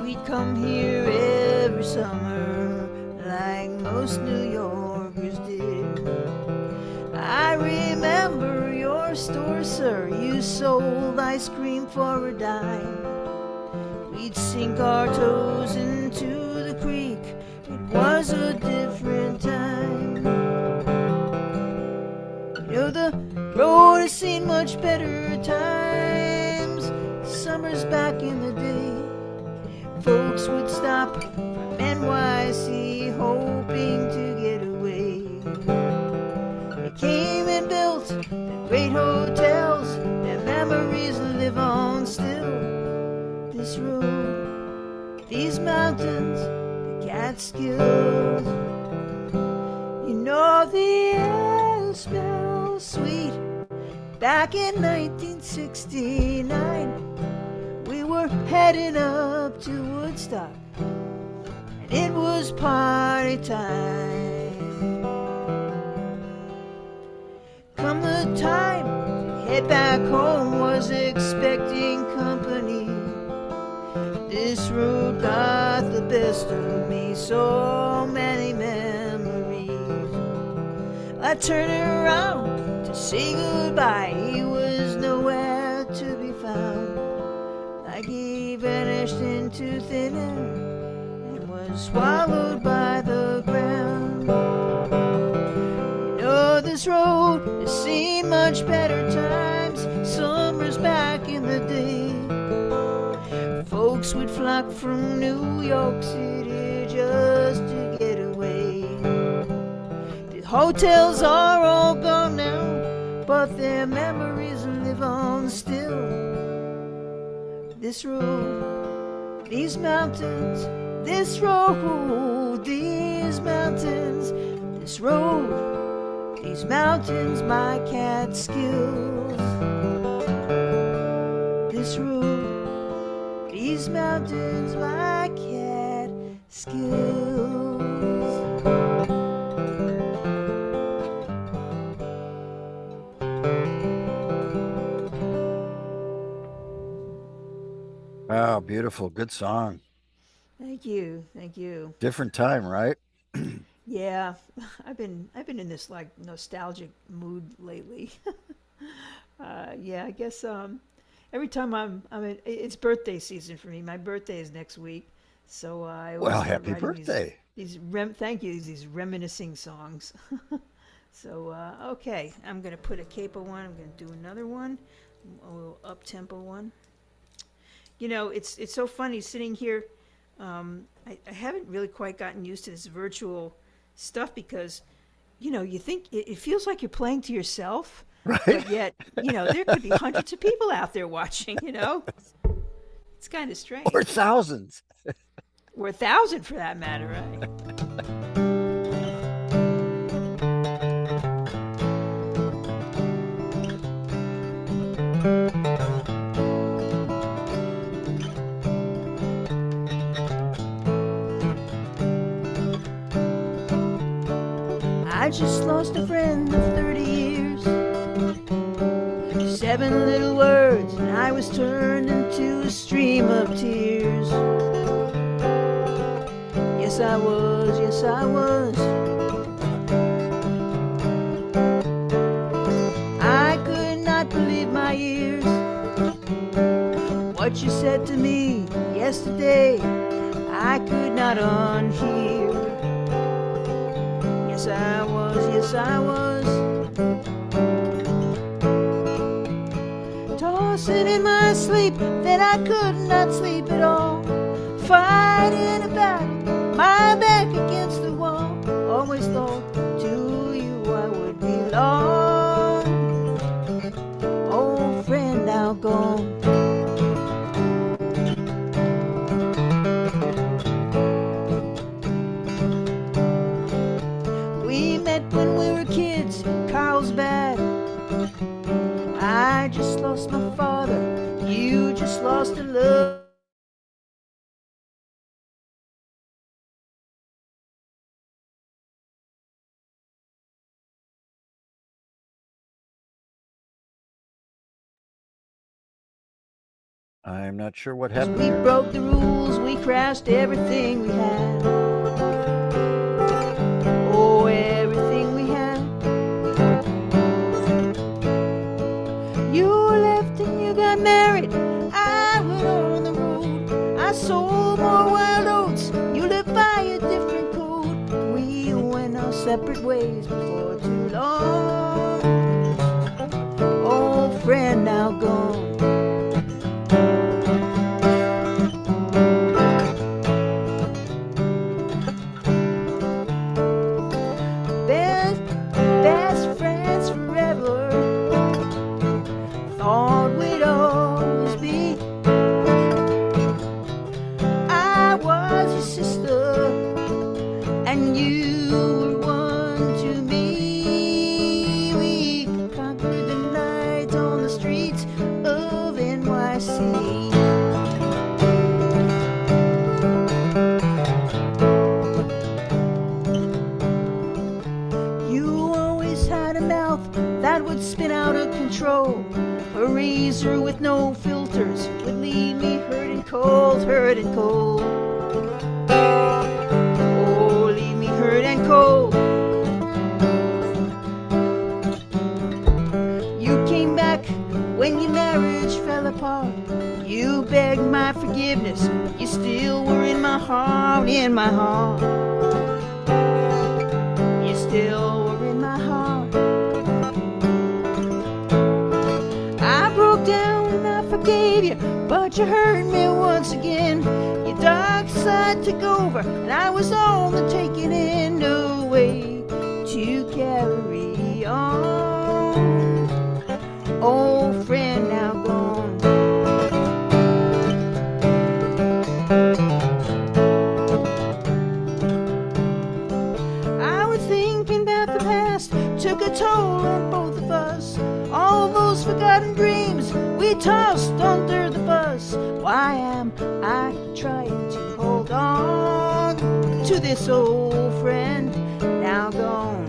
we'd come here every summer like most New Yorkers did. I remember your store, sir, you sold ice cream for a dime. We'd sink our toes into the creek, it was a different time. You know, the road has seen much better times, summers back in the day. Folks would stop from NYC hoping to get away. They came and built the great hotels, their memories live on still. This road, these mountains, the Catskills. You know the air smells sweet. Back in 1969, we were heading up to Woodstock, and it was party time. Come the time to head back home, was expecting company. got the best of me, so many memories. I turned around to say goodbye, he was nowhere to be found. Like he vanished into thin air and was swallowed by the ground. You know this road has seen much better times, summers back in the day. Folks would flock from New York City just to get away. The hotels are all gone now, but their memories live on still. This road, these mountains, this road, these mountains, this road, these mountains, my Catskills. This road, these mountains, my Catskills. Wow, beautiful. Good song. Thank you, thank you. Different time, right? Yeah, I've been in this like nostalgic mood lately. Yeah, I guess every time it's birthday season for me. My birthday is next week, so I always Well, start happy writing birthday. Thank you. These reminiscing songs. So okay, I'm gonna put a capo one. I'm gonna do another one, a little up tempo one. You know, it's so funny sitting here. I haven't really quite gotten used to this virtual stuff because, you know, you think it feels like you're playing to yourself, Right. but yet, you know, there could be hundreds of people out there watching, you know? It's kind of strange. Or thousands. Or 1,000 for that matter, right? I just lost a friend of 30 years. 7 little words, and I was turned into a stream of tears. Yes, I was, yes, I was. I could not believe my ears. What you said to me yesterday, I could not unhear. Yes, I was, yes, I was. Tossing in my sleep, that I could not sleep at all. Fighting a battle, my back against the wall. Always thought to you I would belong. Old friend now gone. When we were kids, Carlsbad. I just lost my father, you just lost a love. I'm not sure what We happened. broke the rules, we crashed everything we had. Oh, everything we had. You left and you got married, I went on the road. I sold more wild oats, you lived by a different code. We went our separate ways before too long. Old friend now gone. Best friends forever. Thought we'd always be. I was your sister, and you were one to me. We conquered the night on the streets of NYC. That would spin out of control. A razor with no filters would leave me hurt and cold, hurt and cold. my heart. You still were in my heart. I broke down and I forgave you, but you hurt me once again. Your dark side took over, and I was on the taking in. No way to carry on. Old friend now gone. I was thinking about the past, took a toll on both of us. All those forgotten dreams we tossed under the bus. Why am I trying to hold on to this old friend now gone?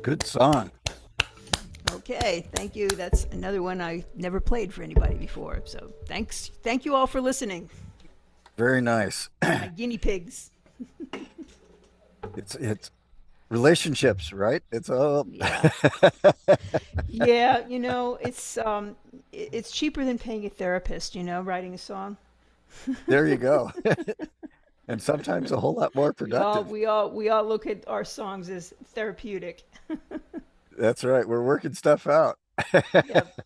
Good song. Okay, thank you. That's another one I never played for anybody before. So thank you all for listening. Very nice. My guinea pigs. It's relationships, right? It's all Yeah, it's cheaper than paying a therapist, writing a song. There you go. And sometimes a whole lot more productive. We all look at our songs as therapeutic. That's right. We're working stuff out. Yep.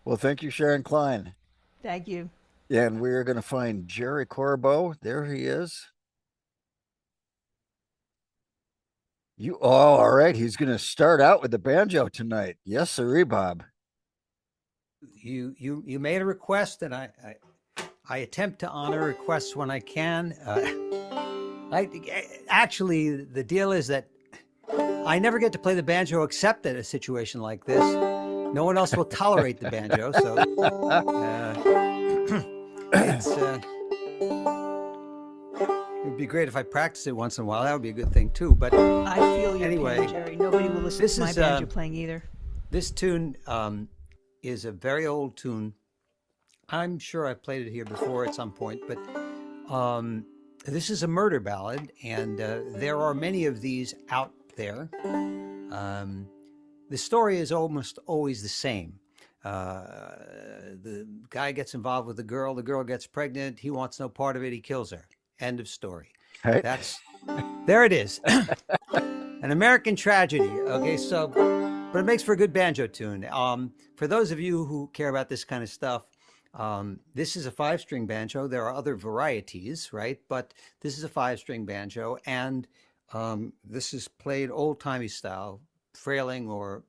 Well, thank you, Sharon Klein. Thank you. Yeah, and we're going to find Jerry Korobow. There he is. All right. He's going to start out with the banjo tonight. Yes, sirree, Bob. You made a request, and I attempt to honor requests when I can. Actually, the deal is that I never get to play the banjo except in a situation like this. No one else will tolerate the banjo, so it'd be great if I practice it once in a while. That would be a good thing too. But I feel your anyway, pain, Jerry. Nobody will listen to my banjo playing either. This tune is a very old tune. I'm sure I've played it here before at some point, but this is a murder ballad, and there are many of these out there. The story is almost always the same. The guy gets involved with the girl gets pregnant, he wants no part of it, he kills her. End of story. Right. There it is. An American tragedy. Okay, so, but it makes for a good banjo tune. For those of you who care about this kind of stuff, this is a 5-string banjo. There are other varieties, right? But this is a 5-string banjo, and this is played old-timey style, frailing or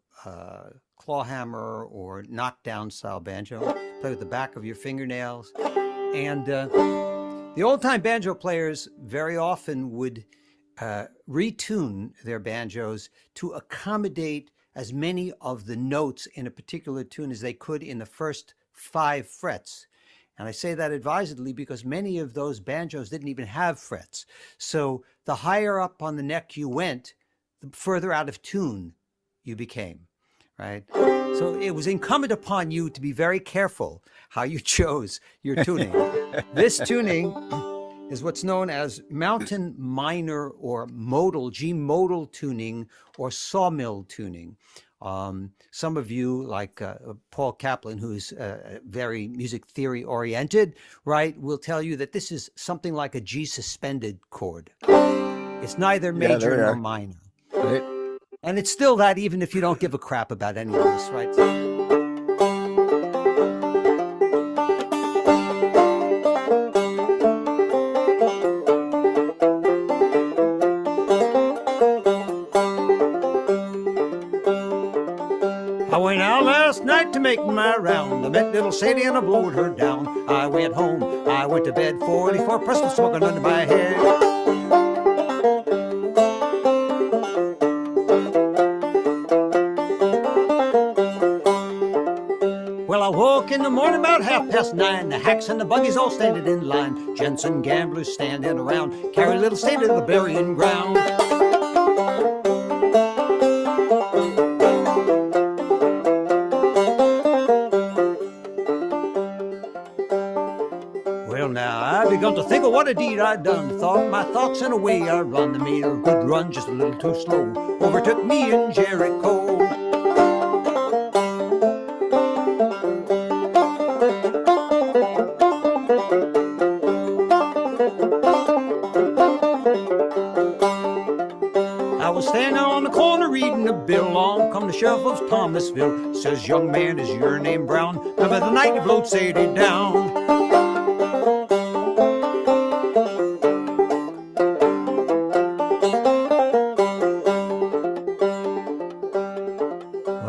clawhammer or knockdown style banjo. Play with the back of your fingernails. And the old-time banjo players very often would retune their banjos to accommodate as many of the notes in a particular tune as they could in the first 5 frets. And I say that advisedly because many of those banjos didn't even have frets. So the higher up on the neck you went, the further out of tune you became, right? So it was incumbent upon you to be very careful how you chose your tuning. This tuning is what's known as mountain minor or modal, G modal tuning or sawmill tuning. Some of you, like Paul Kaplan, who's very music theory oriented, right, will tell you that this is something like a G suspended chord. It's neither major nor minor. Right. And it's still that even if you don't give a crap about any of this, right? I went out last night to make my round. I met little Sadie and I blowed her down. I went home, I went to bed, 44 pistol smoking under my head. Well, I woke in the morning about 9:30. The hacks and the buggies all standing in line. Gents and gamblers standing around. Carry a little state to the burying ground. Well, now I begun to think of what a deed I'd done. Thought my thoughts and away I run. I made a good run, just a little too slow. Overtook me in Jericho. I was standing on the corner reading a bill. Along come the sheriff of Thomasville. Says, young man, is your name Brown? Remember the night you blowed Sadie down.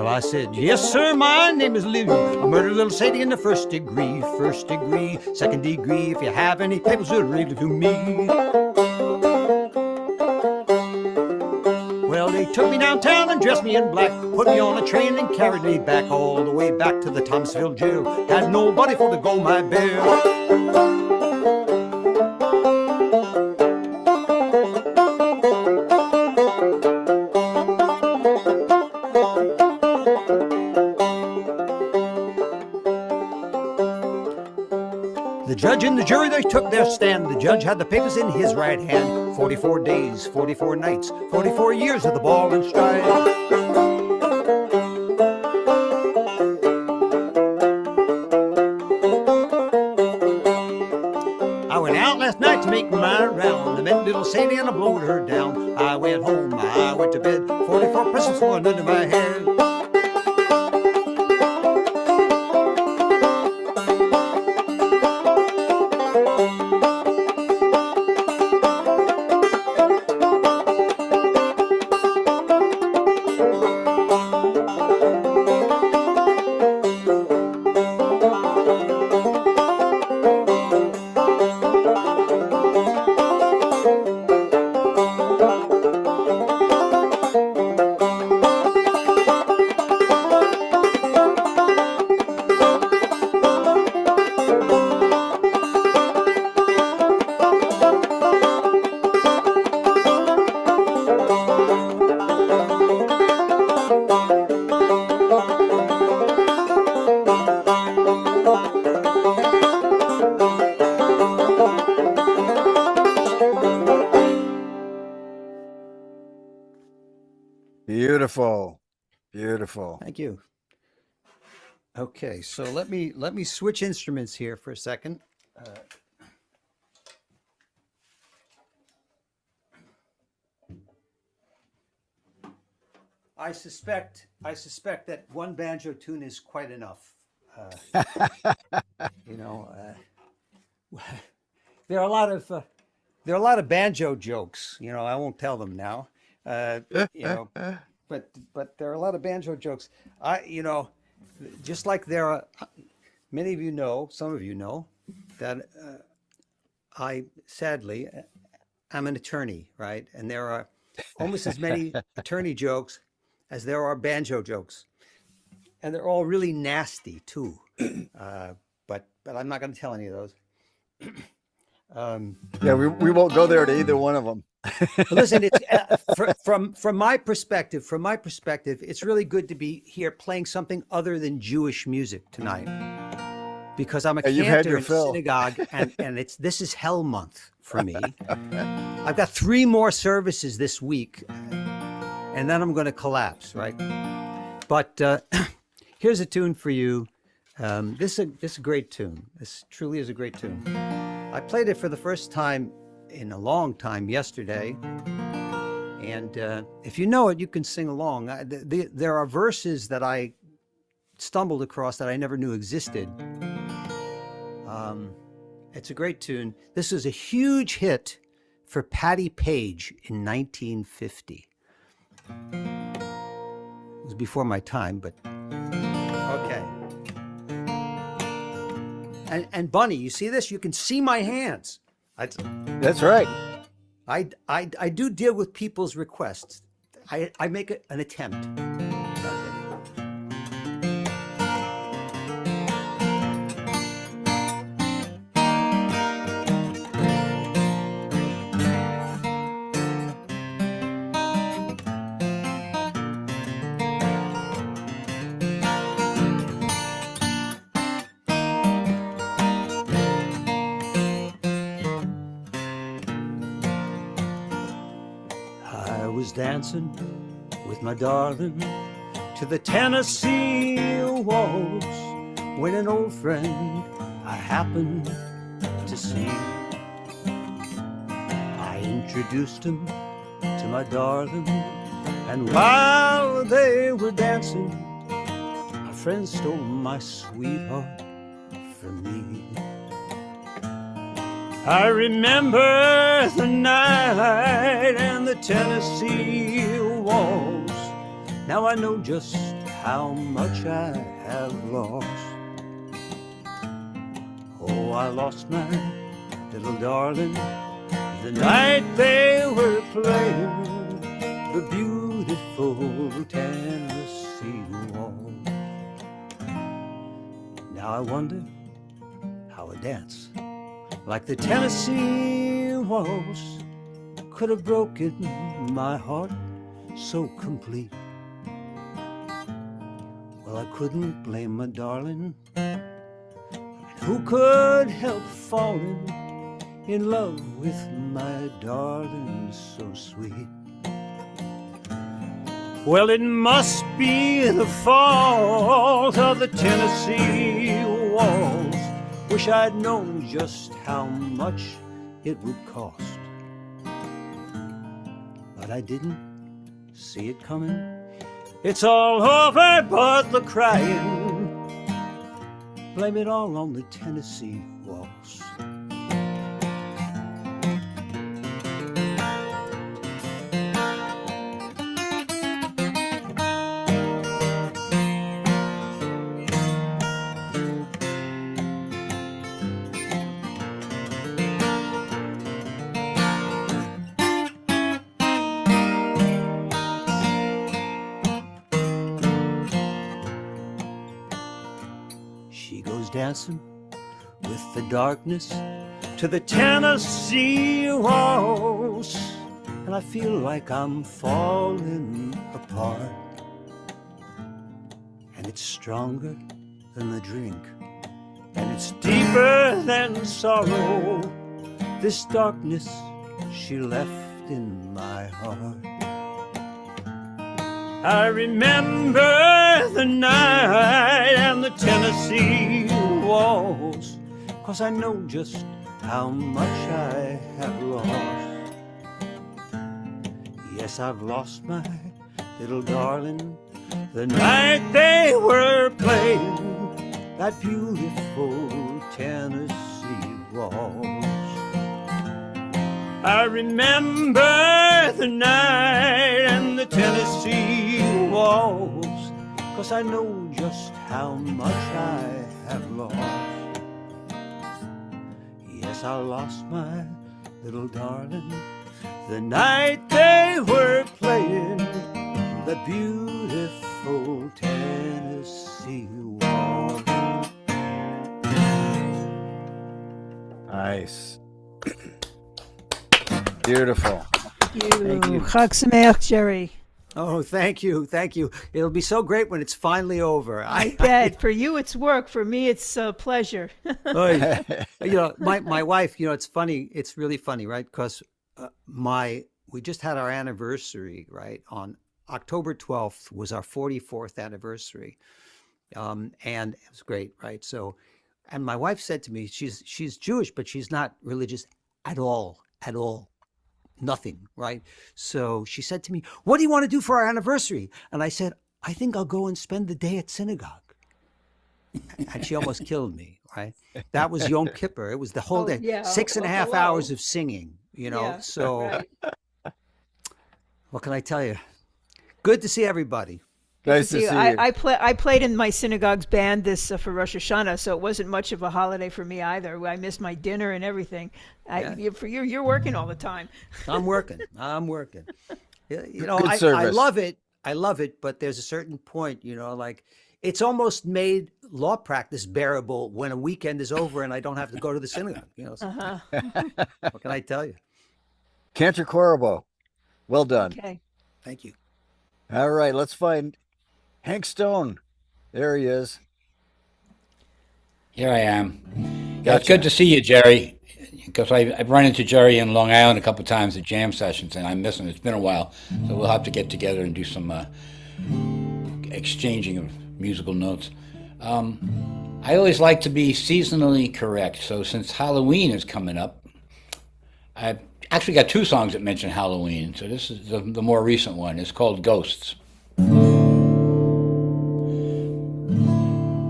I said, yes, sir, my name is Lydia. I murdered little Sadie in the first degree. First degree, second degree. If you have any papers, it'll read it to me. Well, they took me downtown and dressed me in black. Put me on a train and carried me back all the way back to the Thomasville jail. Had nobody for to go my bail. The judge and the jury, they took their stand. The judge had the papers in his right hand. 44 days, 44 nights, 44 years of the ball and stride. I went out last night to make my round. I met little Sadie and I blowed her down. I went home, I went to bed. 44 pistols going under my head. Beautiful. Beautiful. Thank you. Okay, so let me switch instruments here for a second. I suspect that one banjo tune is quite enough. There are a lot of banjo jokes. I won't tell them now. But there are a lot of banjo jokes. Just like there are, many of you know, some of you know, that I sadly I'm an attorney, right? And there are almost as many attorney jokes as there are banjo jokes, and they're all really nasty too. But I'm not going to tell any of those. Yeah, we won't go there to either one of them. Listen, it's, from my perspective, it's really good to be here playing something other than Jewish music tonight, because I'm a cantor in a synagogue, and this is hell month for me. I've got 3 more services this week, and then I'm going to collapse, right? But here's a tune for you. This is a great tune. This truly is a great tune. I played it for the first time in a long time yesterday, and if you know it, you can sing along. There are verses that I stumbled across that I never knew existed. It's a great tune. This was a huge hit for Patti Page in 1950. It was before my time, but okay. And Bunny, you see this? You can see my hands. That's right. I do deal with people's requests. I make an attempt. dancing with my darling to the Tennessee waltz when an old friend I happened to see. I introduced him to my darling, and while they were dancing, my friend stole my sweetheart from me. I remember the night and the Tennessee waltz. Now I know just how much I have lost. Oh, I lost my little darling the night they were playing the beautiful Tennessee waltz. Now I wonder how a dance like the Tennessee waltz could have broken my heart so complete. Well, I couldn't blame my darling. Who could help falling in love with my darling so sweet? Well, it must be the fault of the Tennessee waltz. Wish I'd known just how much it would cost. But I didn't see it coming. It's all over but the crying. Blame it all on the Tennessee waltz. Dancing with the darkness to the Tennessee waltz, and I feel like I'm falling apart. And it's stronger than the drink, and it's deeper than sorrow. This darkness she left in my heart. I remember the night and the Tennessee waltz, 'cause I know just how much I have lost. Yes, I've lost my little darling the night they were playing that beautiful Tennessee waltz. I remember the night and the Tennessee waltz, 'cause I know just how much I have lost. Yes, I lost my little darling the night they were playing the beautiful Tennessee waltz. Nice. Beautiful. Thank you. Chag Sameach, Jerry. Oh, thank you. Thank you. It'll be so great when it's finally over. I bet. For you, it's work. For me, it's a pleasure. My wife, it's funny. It's really funny, right? Because we just had our anniversary, right? On October 12th was our 44th anniversary. And it was great, right? So, and my wife said to me, she's Jewish, but she's not religious at all. Nothing, right? So she said to me, "What do you want to do for our anniversary?" And I said, "I think I'll go and spend the day at synagogue." And she almost killed me, right? That was Yom Kippur. It was the whole day, yeah. 6.5 hours of singing, Yeah, so right. What can I tell you? Good to see everybody. Nice to see you. I played in my synagogue's band this for Rosh Hashanah, so it wasn't much of a holiday for me either. I missed my dinner and everything. You're working all the time. I'm working. Good I service. love it, but there's a certain point, like it's almost made law practice bearable when a weekend is over and I don't have to go to the synagogue. So, what can I tell you? Cantor Korobow. Well done. Okay. Thank you. All right, let's find Hank Stone. There he is. Here I am. Yeah, it's good to see you, Jerry. because I've run into Jerry in Long Island a couple times at jam sessions, and I miss him. It's been a while, so we'll have to get together and do some exchanging of musical notes. I always like to be seasonally correct, so since Halloween is coming up, I've actually got two songs that mention Halloween, so this is the more recent one. It's called Ghosts.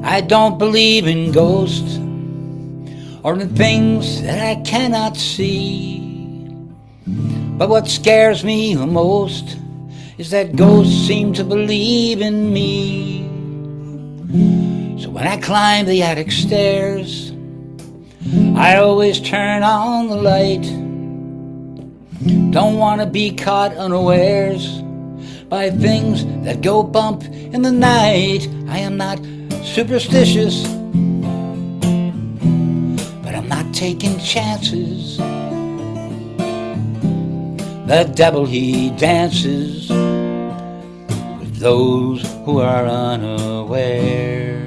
I don't believe in ghosts or in things that I cannot see, but what scares me the most is that ghosts seem to believe in me. So when I climb the attic stairs, I always turn on the light. Don't want to be caught unawares by things that go bump in the night. I am not superstitious, but I'm not taking chances. The devil, he dances with those who are unaware.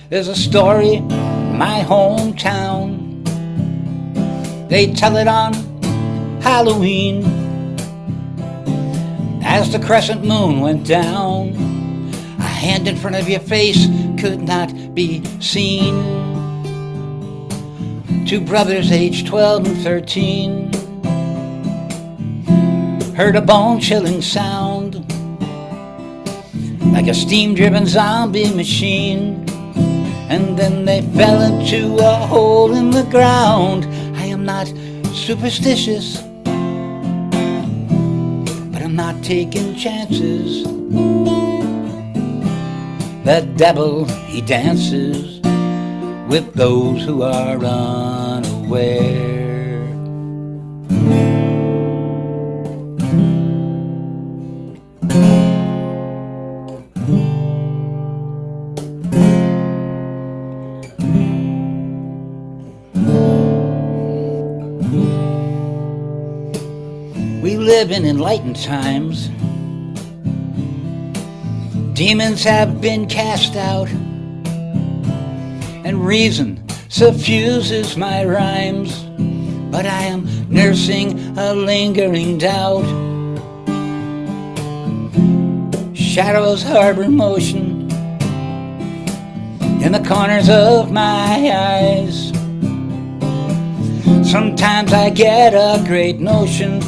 There's a story in my hometown. They tell it on Halloween. As the crescent moon went down, a hand in front of your face could not be seen. Two brothers aged 12 and 13 heard a bone-chilling sound, like a steam-driven zombie machine, and then they fell into a hole in the ground. I am not superstitious, but I'm not taking chances. The devil, he dances with those who are unaware. We live in enlightened times. Demons have been cast out, and reason suffuses my rhymes, but I am nursing a lingering doubt. Shadows harbor motion in the corners of my eyes. Sometimes I get a great notion,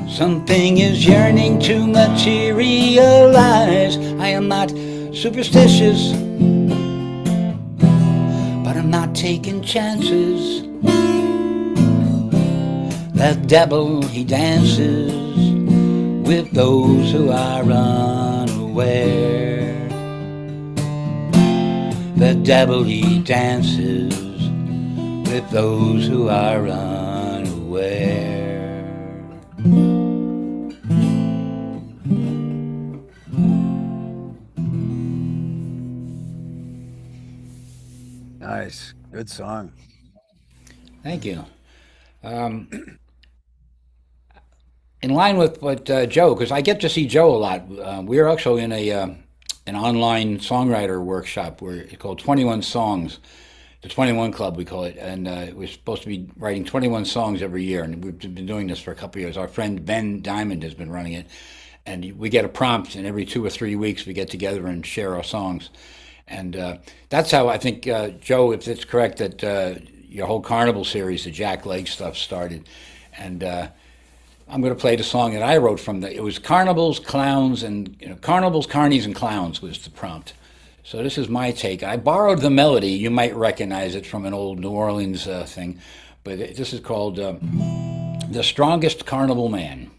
something is yearning to materialize. I am not superstitious, but I'm not taking chances. The devil, he dances with those who are unaware. The devil, he dances with those who are unaware. Nice. Good song. Thank you. In line with what Joe, because I get to see Joe a lot. We're also in an online songwriter workshop where it's called 21 Songs, the 21 Club we call it, and we're supposed to be writing 21 songs every year, and we've been doing this for a couple of years. Our friend Ben Diamond has been running it, and we get a prompt, and every 2 or 3 weeks we get together and share our songs. And that's how I think, Joe, if it's correct, that your whole Carnival series, the Jack Lake stuff, started. And I'm going to play the song that I wrote from it was Carnivals, Clowns, and Carnivals, Carnies, and Clowns was the prompt. So this is my take. I borrowed the melody. You might recognize it from an old New Orleans thing. But this is called The Strongest Carnival Man.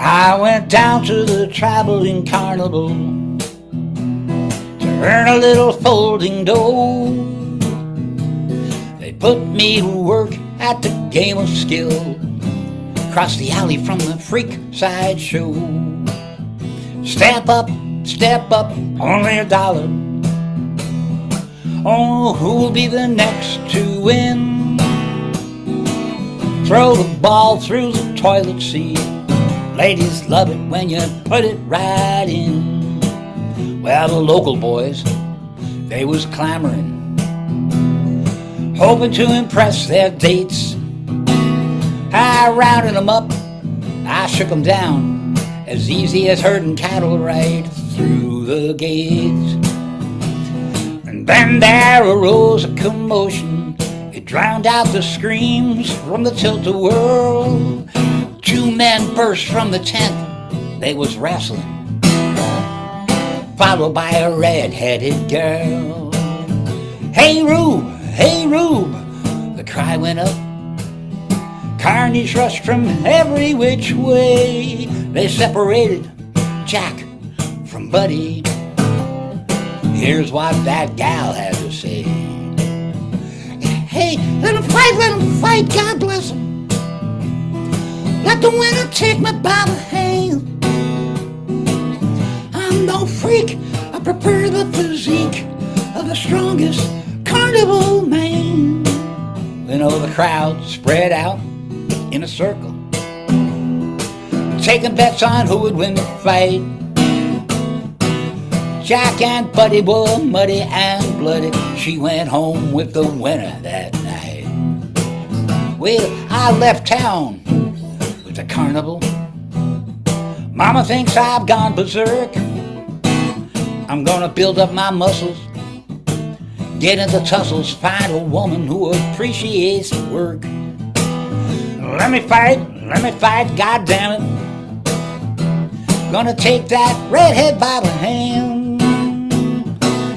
I went down to the traveling carnival to earn a little folding dough. They put me to work at the game of skill, across the alley from the freak side show. Step up, only $1. Oh, who'll be the next to win? Throw the ball through the toilet seat. Ladies love it when you put it right in. Well, the local boys, they was clamoring, hoping to impress their dates. I rounded them up, I shook them down, as easy as herding cattle right through the gates. And then there arose a commotion. It drowned out the screams from the tilt-a-whirl. Two men burst from the tent, they was wrestling, followed by a red-headed girl. Hey Rube, the cry went up. Carnage rushed from every which way. They separated Jack from Buddy. Here's what that gal had to say. Hey, let 'em fight, God bless 'em. Let the winner take me by the hand. I'm no freak, I prefer the physique of the strongest carnival man. You know, the crowd spread out in a circle, taking bets on who would win the fight. Jack and Buddy were muddy and bloody. She went home with the winner that night. Well, I left town with the carnival. Mama thinks I've gone berserk. I'm gonna build up my muscles, get into tussles, find a woman who appreciates work. Let me fight, God damn it. Gonna take that redhead by the hand.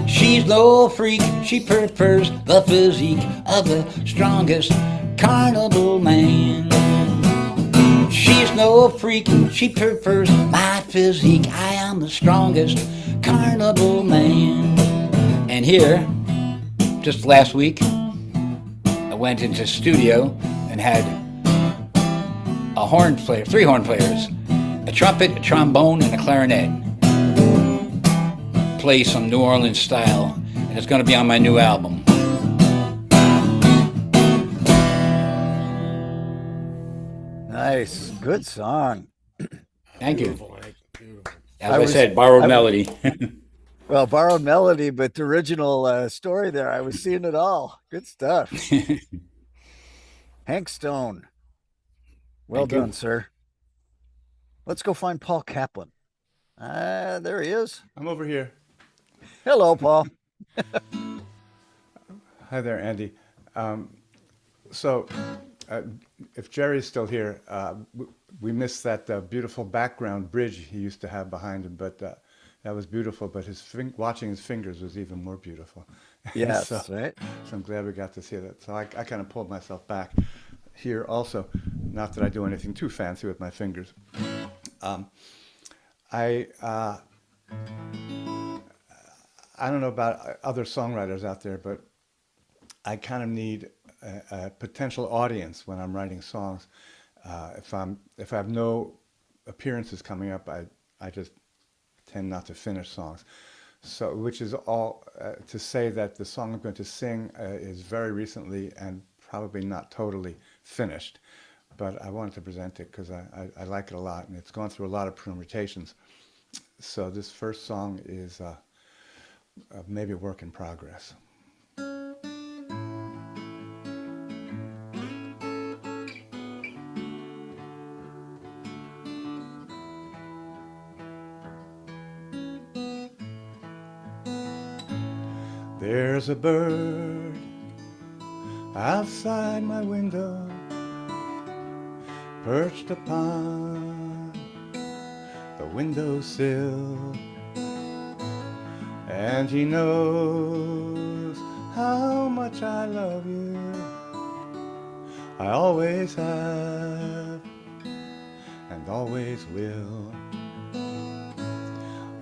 She's no freak, she prefers the physique of the strongest carnival man. She's no freak, she prefers my physique. I am the strongest carnival man. And here, just last week, I went into studio and had a horn player, 3 horn players, a trumpet, a trombone, and a clarinet play some New Orleans style, and it's going to be on my new album. Nice. Good song. Thank you. Beautiful, Hank. Beautiful. As I said, borrowed melody. Well, borrowed melody, but the original story there, I was seeing it all. Good stuff. Hank Stone. Well Thank done, you. sir. Let's go find Paul Kaplan. There he is. I'm over here. Hello, Paul. Hi there, Andy. So, if Jerry's still here, we missed that beautiful background bridge he used to have behind him, but that was beautiful. But watching his fingers was even more beautiful. Yes, so, right. So I'm glad we got to see that. So I kind of pulled myself back here also. Not that I do anything too fancy with my fingers. I don't know about other songwriters out there, but I kind of need a potential audience when I'm writing songs. If I have no appearances coming up, I just tend not to finish songs. So, which is all to say that the song I'm going to sing is very recently and probably not totally finished, but I wanted to present it because I like it a lot, and it's gone through a lot of permutations. So this first song is maybe a work in progress. There's a bird outside my window, perched upon the windowsill, and he knows how much I love you. I always have and always will.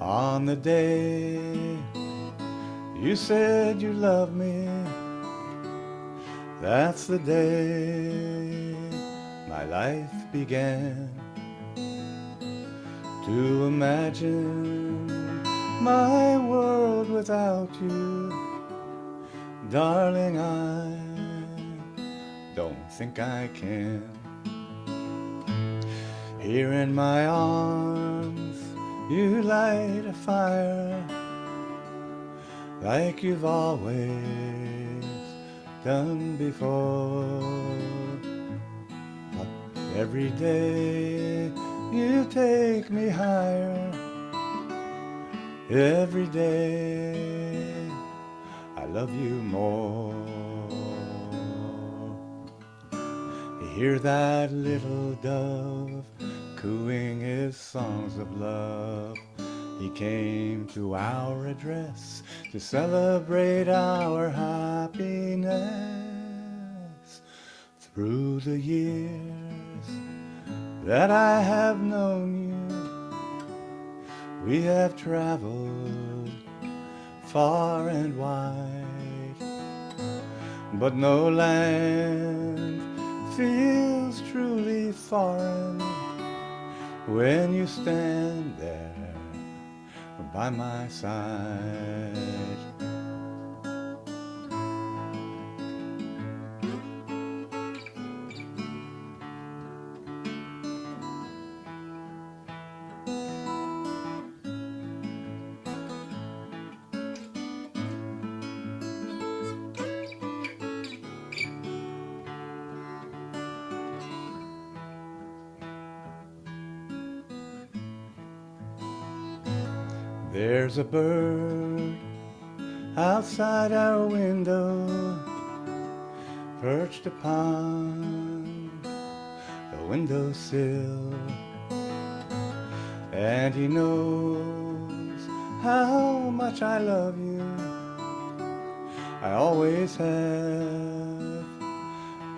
On the day you said you loved me, that's the day my life began. To imagine my world without you darling, I don't think I can. Here in my arms, you light a fire like you've always done before. But every day you take me higher. Every day I love you more. You hear that little dove cooing his songs of love. He came to our address to celebrate our happiness. Through the years that I have known you, we have traveled far and wide, but no land feels truly foreign when you stand there by my side. There's a bird outside our window, perched upon the windowsill, and he knows how much I love you. I always have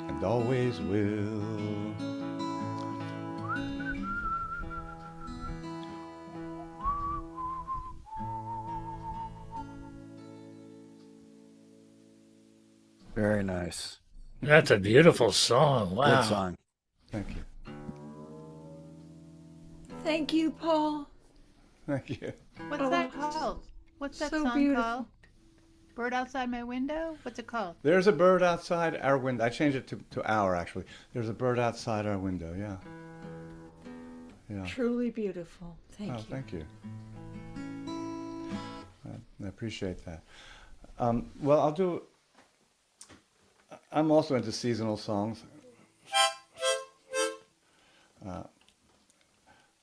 and always will. Very nice. That's a beautiful song. Wow. Good song. Thank you. Thank you, Paul. Thank you. What's that called? What's that So song beautiful. called? Bird Outside My Window? What's it called? There's a bird outside our window. I changed it to our, actually. There's a bird outside our window, yeah. Yeah. Truly beautiful. Thank Oh, you. thank you. I appreciate that. Well, I'm also into seasonal songs. I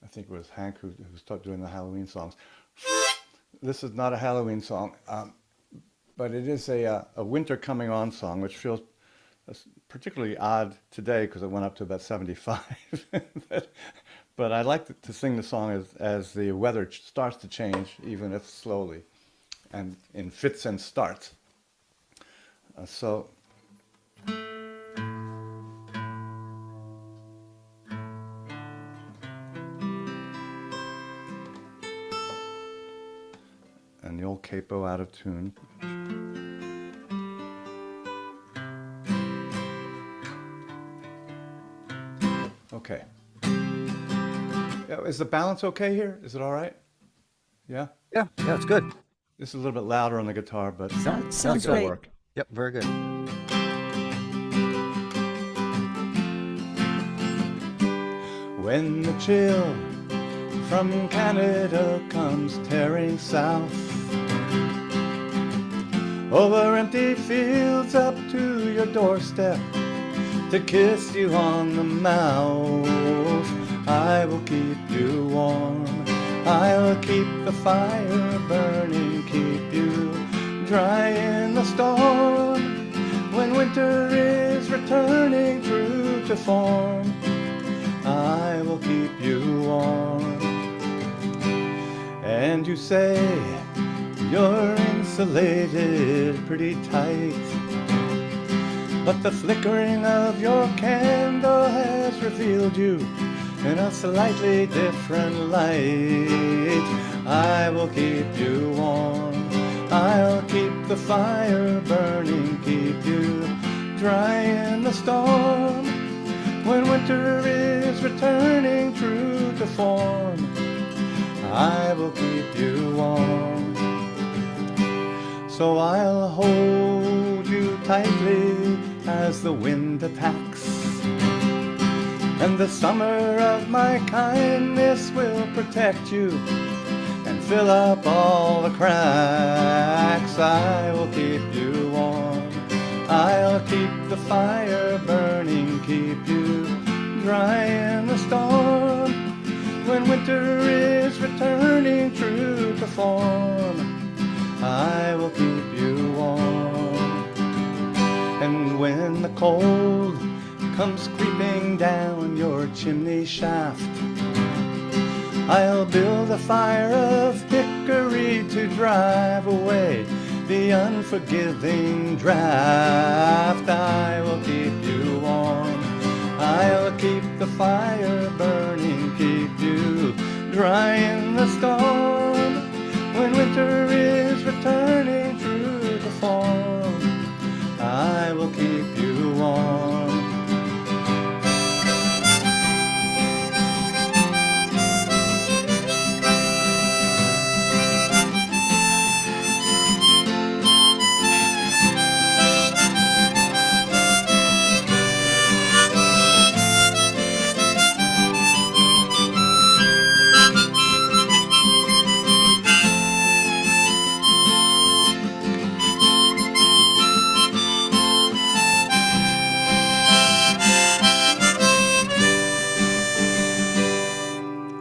think it was Hank who started doing the Halloween songs. This is not a Halloween song, but it is a winter coming on song, which feels particularly odd today because it went up to about 75. But I like to sing the song as the weather starts to change, even if slowly, and in fits and starts. So. And the old capo out of tune. Okay. Yeah, is the balance okay here? Is it all right? Yeah? Yeah, it's good. This is a little bit louder on the guitar, but Sounds it'll great. work. Yep, very good. When the chill from Canada comes tearing south, over empty fields up to your doorstep to kiss you on the mouth, I will keep you warm. I'll keep the fire burning, keep you dry in the storm. When winter is returning true to form, I will keep you warm. And you say you're insulated pretty tight, but the flickering of your candle has revealed you in a slightly different light. I will keep you warm. I'll keep the fire burning, keep you dry in the storm. When winter is returning true to form, I will keep you warm. So I'll hold tightly as the wind attacks. And the summer of my kindness will protect you and fill up all the cracks. I will keep you warm. I'll keep the fire burning, keep you dry in the storm. When winter is returning true to form, I will keep you warm. And when the cold comes creeping down your chimney shaft, I'll build a fire of hickory to drive away the unforgiving draft. I will keep you warm. I'll keep the fire burning, keep you dry in the storm. When winter is returning true to form, I will keep you warm.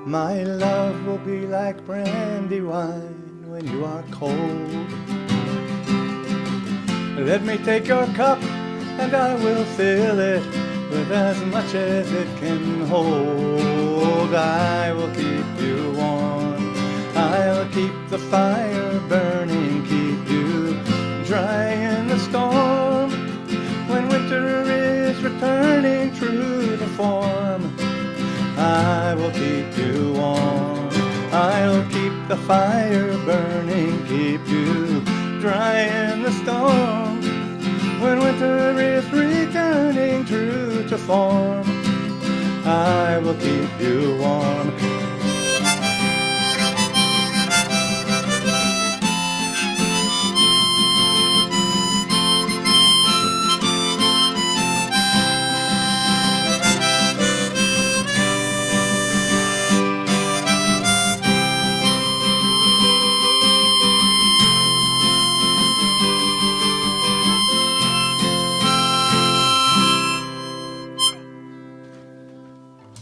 My love will be like brandy wine when you are cold. Let me take your cup and I will fill it with as much as it can hold. I will keep you warm. I'll keep the fire burning, keep you dry in the storm. When winter is returning true to form, I will keep you warm. I'll keep the fire burning, keep you dry in the storm. When winter is returning true to form, I will keep you warm.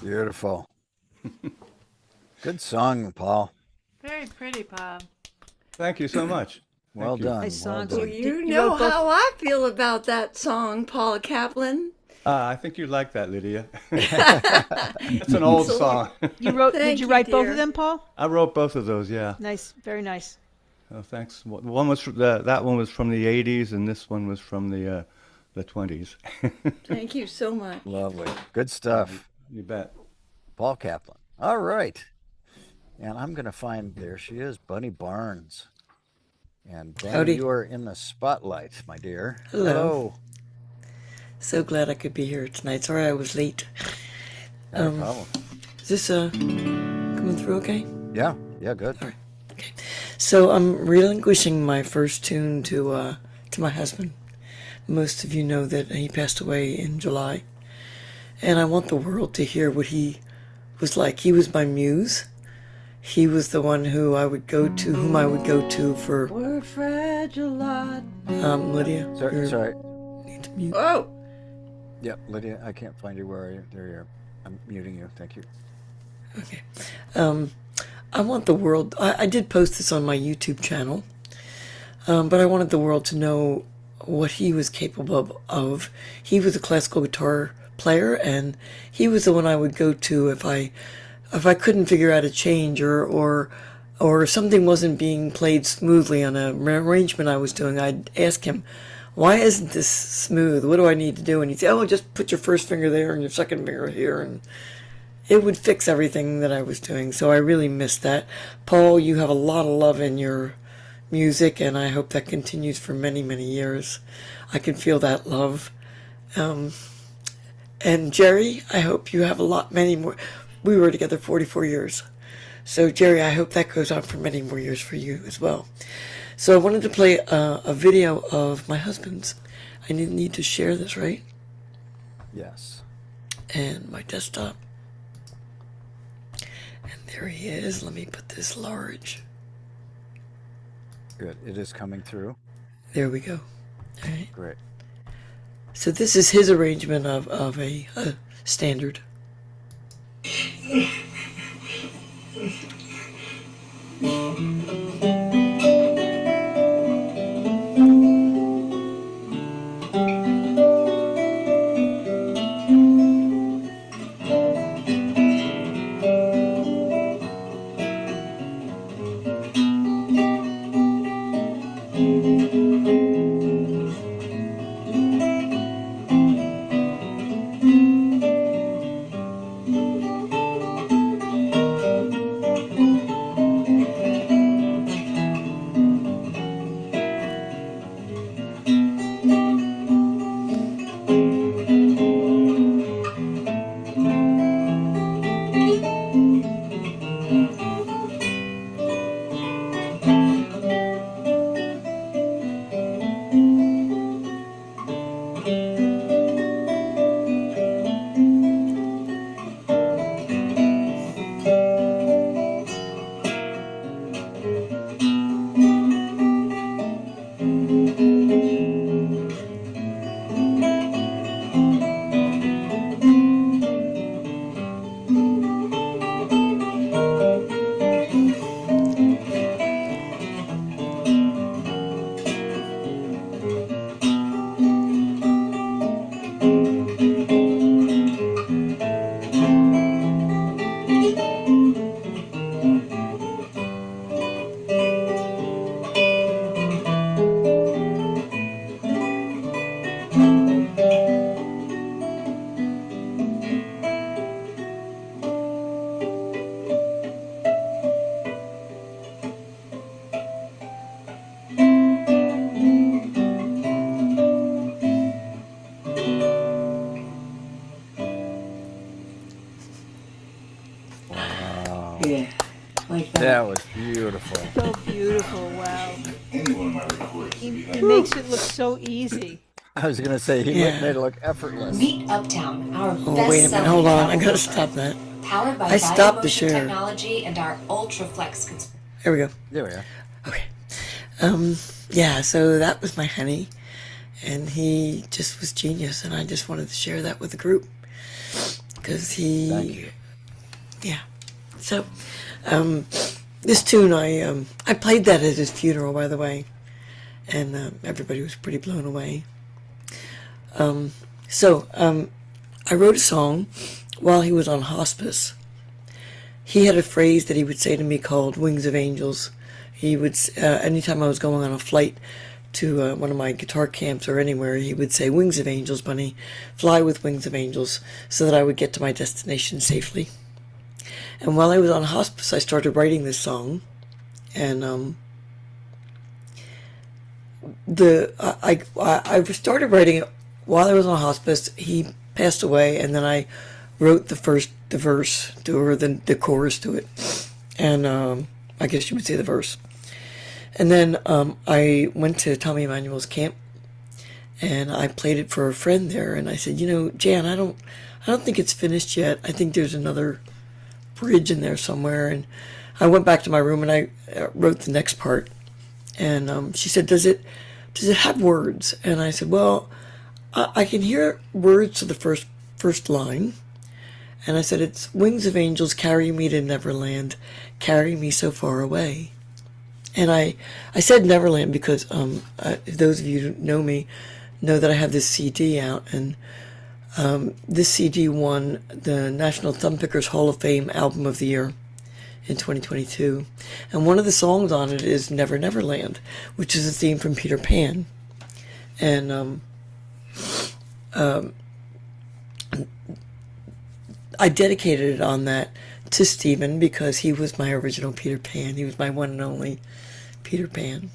Beautiful. Good song, Paul. Very pretty, Paul. Thank you so much. Well Thank you. done. Nice well song. done. So You know how I feel about that song, Paul Kaplan. I think you like that, Lydia. It's an old song. You wrote? Thank Did you you, write both dear. of them, Paul? I wrote both of those, yeah. Nice, very nice. Oh, thanks. One was that one was from the 80s, and this one was from the 20s. Thank you so much. Lovely. Good stuff. You bet. Paul Kaplan. All right. And I'm going to find, there she is, Bunny Barnes. And Bunny, Howdy. you are in the spotlight, my dear. Hello. So glad I could be here tonight. Sorry I was late. No problem. Is this coming through okay? Yeah, good. All right. Okay. So I'm relinquishing my first tune to my husband. Most of you know that he passed away in July. And I want the world to hear what he was like. He was my muse. He was the one whom I would go to for We're a fragile lot. Lydia. Sorry. Need to mute. Oh, Yeah, Lydia, I can't find you. Where are you? There you are. I'm muting you. Thank you. Okay. I want the world. I did post this on my YouTube channel, but I wanted the world to know what he was capable of. He was a classical guitar player, and he was the one I would go to if I couldn't figure out a change or something wasn't being played smoothly on an arrangement I was doing. I'd ask him, why isn't this smooth? What do I need to do? And he'd say, oh, just put your first finger there and your second finger here, and it would fix everything that I was doing. So I really missed that. Paul, you have a lot of love in your music, and I hope that continues for many, many years. I can feel that love. And Jerry, I hope you have many more. We were together 44 years. So Jerry, I hope that goes on for many more years for you as well. So I wanted to play a video of my husband's. I need to share this, right? Yes. And my desktop. And there he is. Let me put this large. Good. It is coming through. There we go. All right. Great. So this is his arrangement of a standard. Yeah, like that. That was beautiful. So beautiful. Wow. He makes it look so easy. I was going to say, he Yeah. made it look effortless. Meet Uptown, our Oh, wait a minute. Hold on. I gotta stop that. Powered by I stopped the Motion share. technology and our UltraFlex. There we go. There we are. Okay. Yeah, so that was my honey. And he just was genius. And I just wanted to share that with the group. Because he... Thank you. Yeah. So, this tune, I played that at his funeral, by the way. And everybody was pretty blown away. I wrote a song while he was on hospice. He had a phrase that he would say to me called Wings of Angels. He would, anytime I was going on a flight to one of my guitar camps or anywhere, he would say, "Wings of Angels, Bunny, fly with wings of angels," so that I would get to my destination safely. And while I was on hospice, I started writing this song. And I started writing it while I was on hospice. He passed away, and then I wrote the verse to, or the chorus to it, and I guess you would say the verse. And then I went to Tommy Emmanuel's camp, and I played it for a friend there, and I said, Jan, I don't think it's finished yet. I think there's another bridge in there somewhere. And I went back to my room and I wrote the next part. And she said, does it have words? And I said, well, I can hear words to the first line. And I said, it's wings of angels, carry me to Neverland, carry me so far away. And I said Neverland because those of you who know me know that I have this CD out, and this CD won the National Thumbpickers Hall of Fame Album of the Year in 2022. And one of the songs on it is Never Neverland, which is a theme from Peter Pan. And I dedicated it on that to Stephen because he was my original Peter Pan. He was my one and only Peter Pan.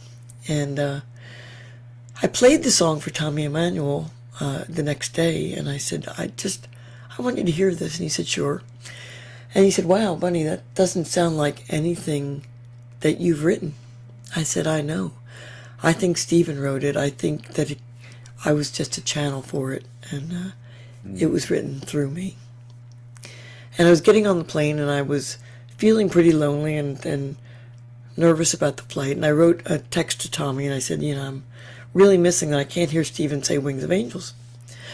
And I played the song for Tommy Emmanuel the next day, and I said, I want you to hear this. And he said, sure. And he said, wow, Bunny, that doesn't sound like anything that you've written. I said, I know. I think Stephen wrote it. I think that I was just a channel for it, and it was written through me. And I was getting on the plane, and I was feeling pretty lonely and nervous about the flight. And I wrote a text to Tommy, and I said, I'm really missing that I can't hear Stephen say Wings of Angels.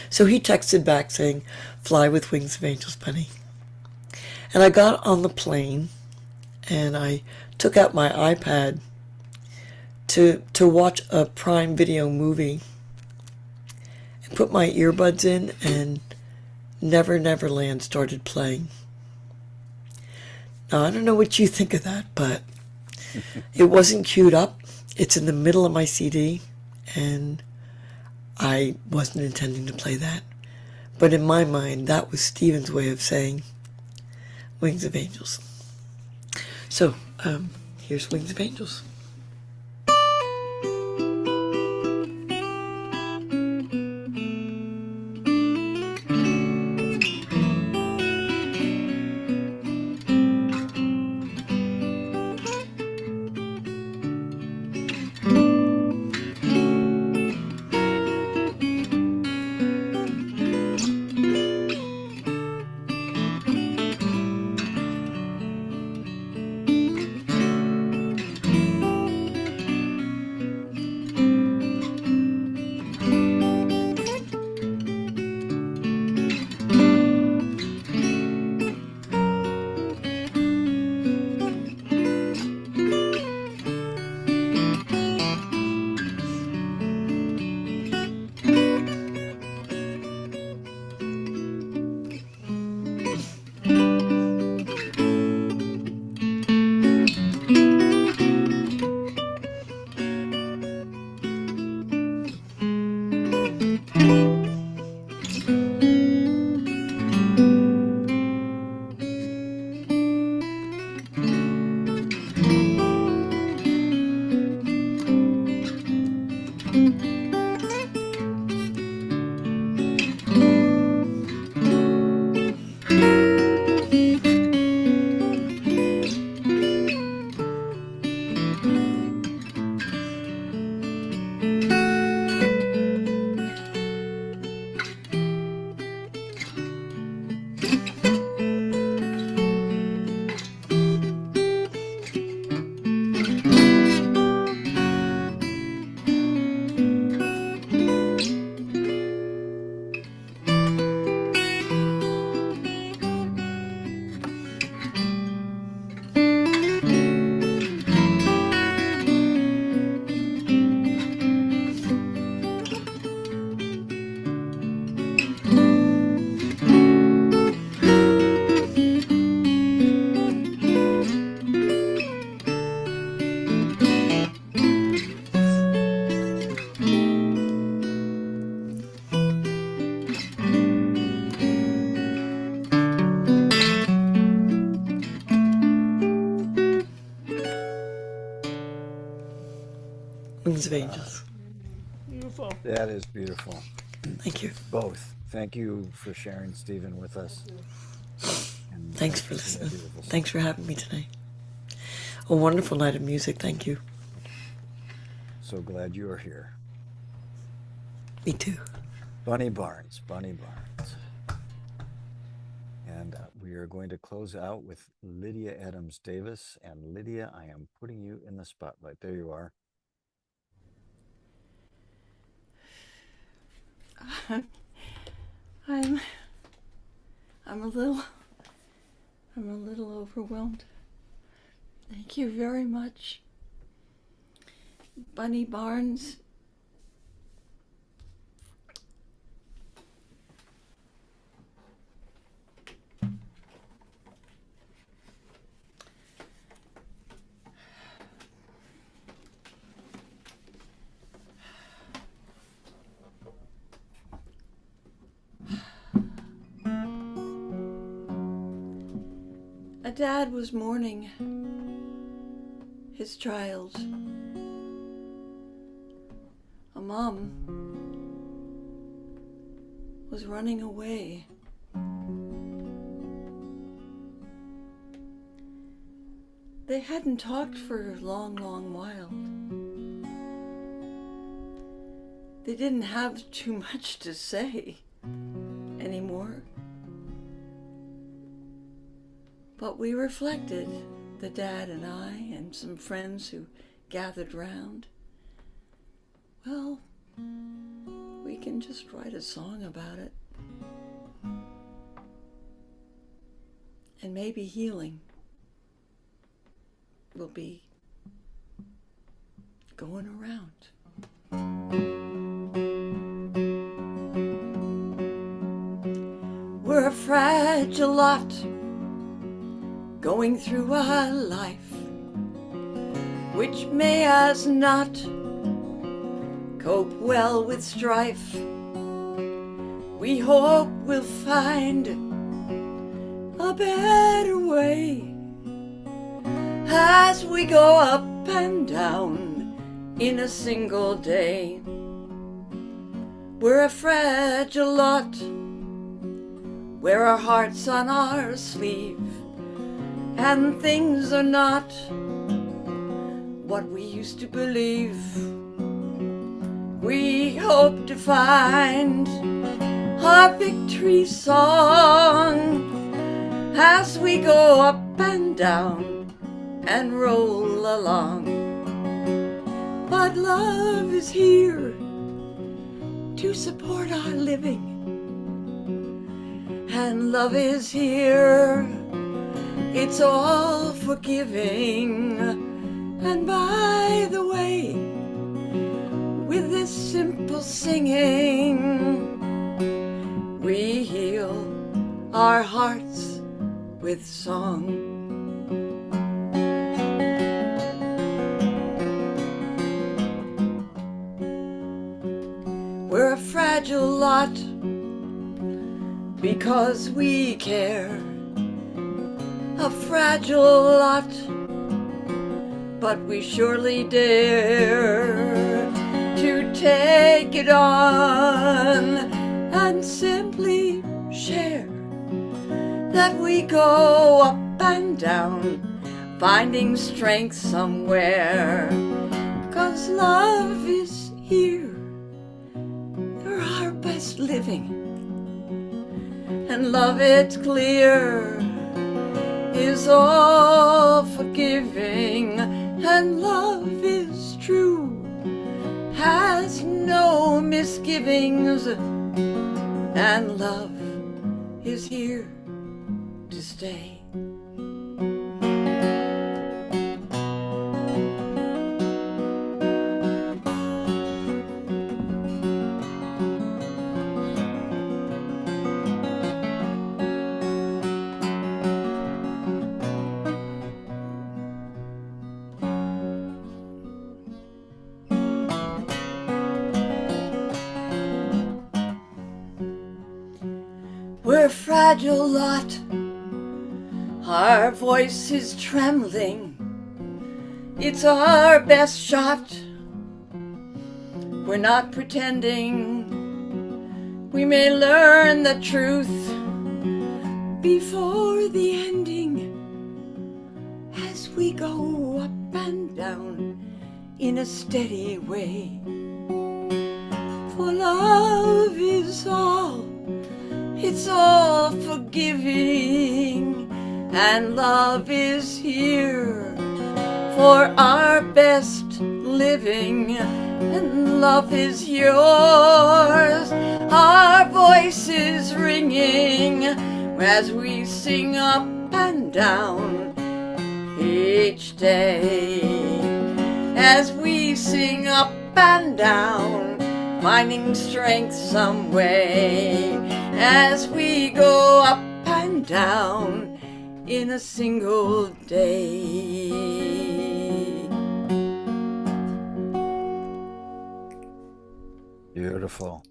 So he texted back saying, fly with Wings of Angels, Bunny. And I got on the plane, and I took out my iPad to watch a Prime Video movie and put my earbuds in, and Never Never Land started playing. Now, I don't know what you think of that, but it wasn't queued up. It's in the middle of my CD, and I wasn't intending to play that. But in my mind, that was Stephen's way of saying Wings of Angels. So, here's Wings of Angels. Wings of Angels. Beautiful. That is beautiful. Thank you. Both. Thank you for sharing Stephen with us. And Thanks for listening. Thanks for having me tonight. A wonderful night of music. Thank you. So glad you are here. Me too. Bunny Barnes. And we are going to close out with Lydia Adams Davis. And Lydia, I am putting you in the spotlight. There you are. I'm a little overwhelmed. Thank you very much. Bunny Barnes. A dad was mourning his child. A mom was running away. They hadn't talked for a long, long while. they didn't have too much to say anymore. But we reflected, the dad and I and some friends who gathered round. Well, we can just write a song about it. And maybe healing will be going around. We're a fragile lot going through our life, which may as not cope well with strife. We hope we'll find a better way as we go up and down in a single day. We're a fragile lot, wear our hearts on our sleeve, and things are not what we used to believe. We hope to find our victory song as we go up and down and roll along. But love is here to support our living, and love is here, it's all forgiving. And by the way, with this simple singing, we heal our hearts with song. We're a fragile lot because we care, a fragile lot, but we surely dare to take it on and simply share that we go up and down, finding strength somewhere. 'Cause love is here, for our best living, and love, it's clear, is all forgiving. And love is true, has no misgivings, and love is here to stay. We're a fragile lot, our voice is trembling, it's our best shot. We're not pretending, we may learn the truth before the ending, as we go up and down in a steady way. For love is all, it's all forgiving, and love is here for our best living, and love is yours. Our voices ringing as we sing up and down each day, as we sing up and down, finding strength some way, as we go up and down in a single day. Beautiful.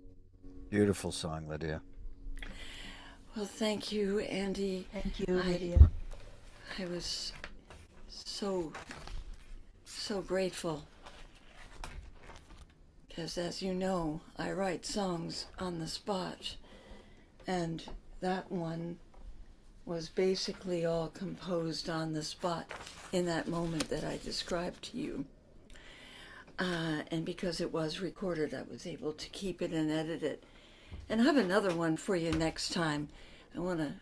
Beautiful song, Lydia. Well, thank you, Andy. Thank you, Lydia. I was so grateful, because as you know, I write songs on the spot, and that one was basically all composed on the spot in that moment that I described to you. And because it was recorded, I was able to keep it and edit it. And I have another one for you next time. I want to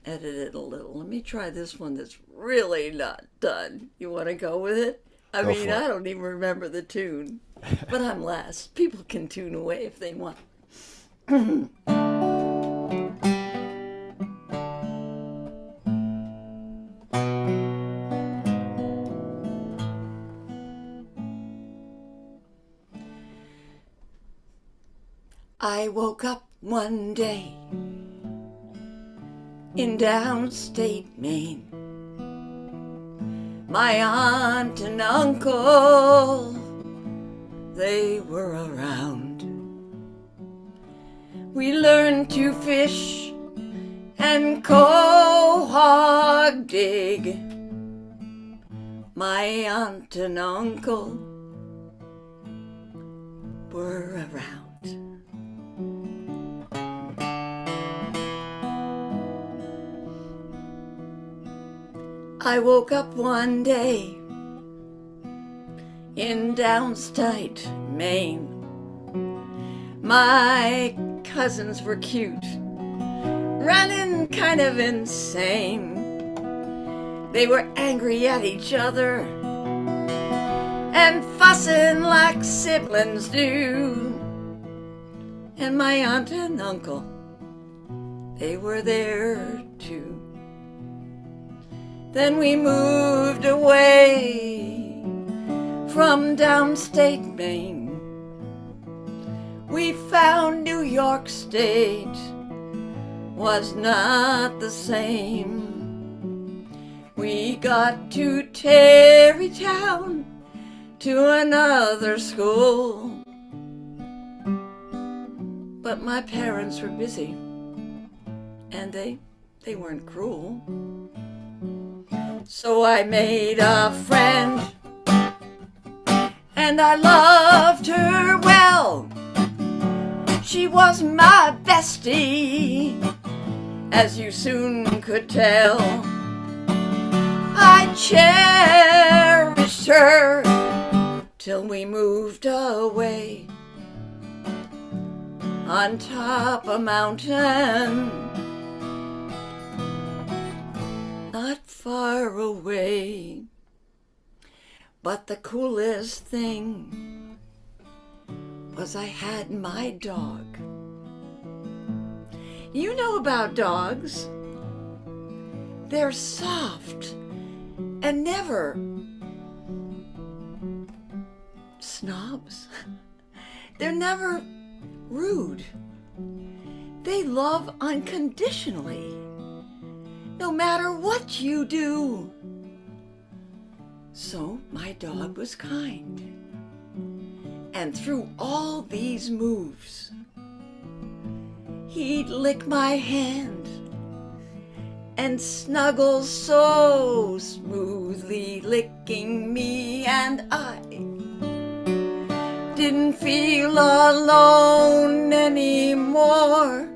edit it a little. Let me try this one that's really not done. You want to go with it? I don't even remember the tune, but I'm last. People can tune away if they want. I woke up one day in downstate Maine. My aunt and uncle, they were around. We learned to fish and quahog dig. My aunt and uncle were around. I woke up one day in downstate Maine. My cousins were cute, running kind of insane. They were angry at each other and fussing like siblings do. And my aunt and uncle, they were there too. Then we moved away from downstate Maine. We found New York State was not the same. We got to Terrytown, to another school. But my parents were busy, and they weren't cruel. So I made a friend, and I loved her well. She was my bestie, as you soon could tell. I cherished her till we moved away on top a mountain not far away. But the coolest thing was I had my dog. You know about dogs. They're soft and never snobs. They're never rude. They love unconditionally, no matter what you do. So my dog was kind. And through all these moves, he'd lick my hand and snuggle so smoothly, licking me, and I didn't feel alone anymore.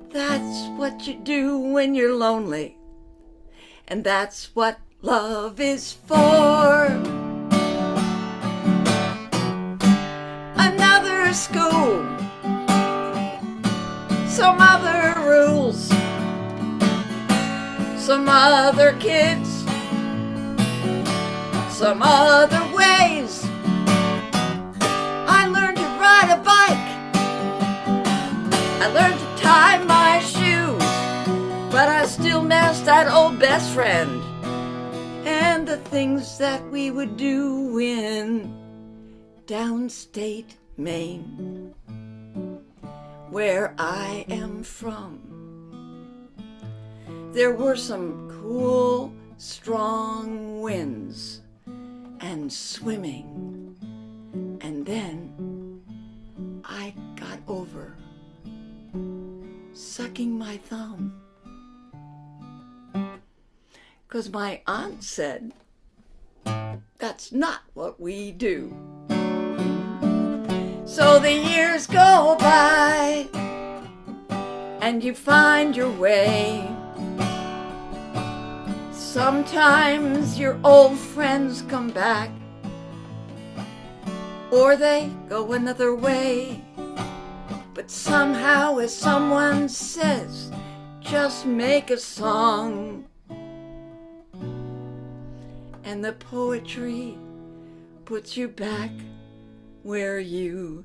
That's what you do when you're lonely, and that's what love is for. Another school, some other rules, some other kids, some other ways. I learned to ride a bike, I learned to tie my shoes, but I still miss that old best friend and the things that we would do in downstate Maine, where I am from. There were some cool, strong winds and swimming, and then I got over sucking my thumb, 'cause my aunt said that's not what we do. So the years go by and you find your way. Sometimes your old friends come back, or they go another way. But somehow, as someone says, just make a song. And the poetry puts you back where you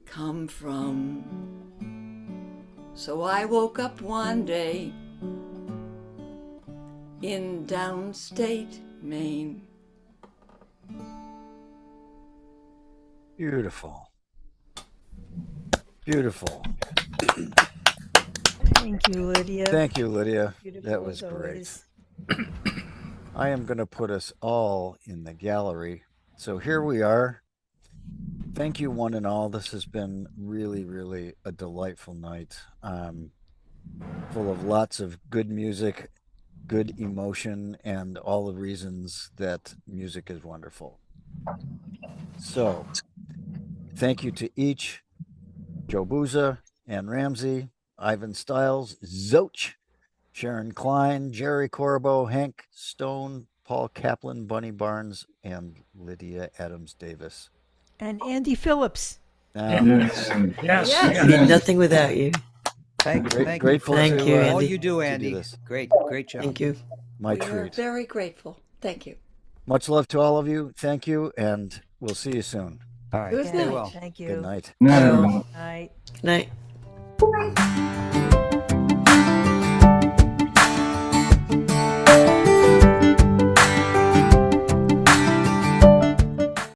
come from. So I woke up one day in downstate Maine. Beautiful. Beautiful. Thank you, Lydia. Thank you, Lydia. Beautiful That was as great. always. I am going to put us all in the gallery. So here we are. Thank you, one and all. This has been really, really a delightful night, full of lots of good music, good emotion, and all the reasons that music is wonderful. So, thank you to each, Joe Bouza and Ramsey, Ivan Stiles, Xoch, Sharon Klein, Jerry Korobow, Hank Stone, Paul Kaplan, Bunny Barnes, and Lydia Adams Davis. And Andy Phillips. Yes. Need nothing without you. Thank you. Thank Grateful you. Thank for you, all Andy. you do, to Andy. this. Great job. Thank you. My We are treat. very grateful. Thank you. Much love to all of you. Thank you, and we'll see you soon. All right. Good Stay night. well. Thank you. Good night. Well, Night. night.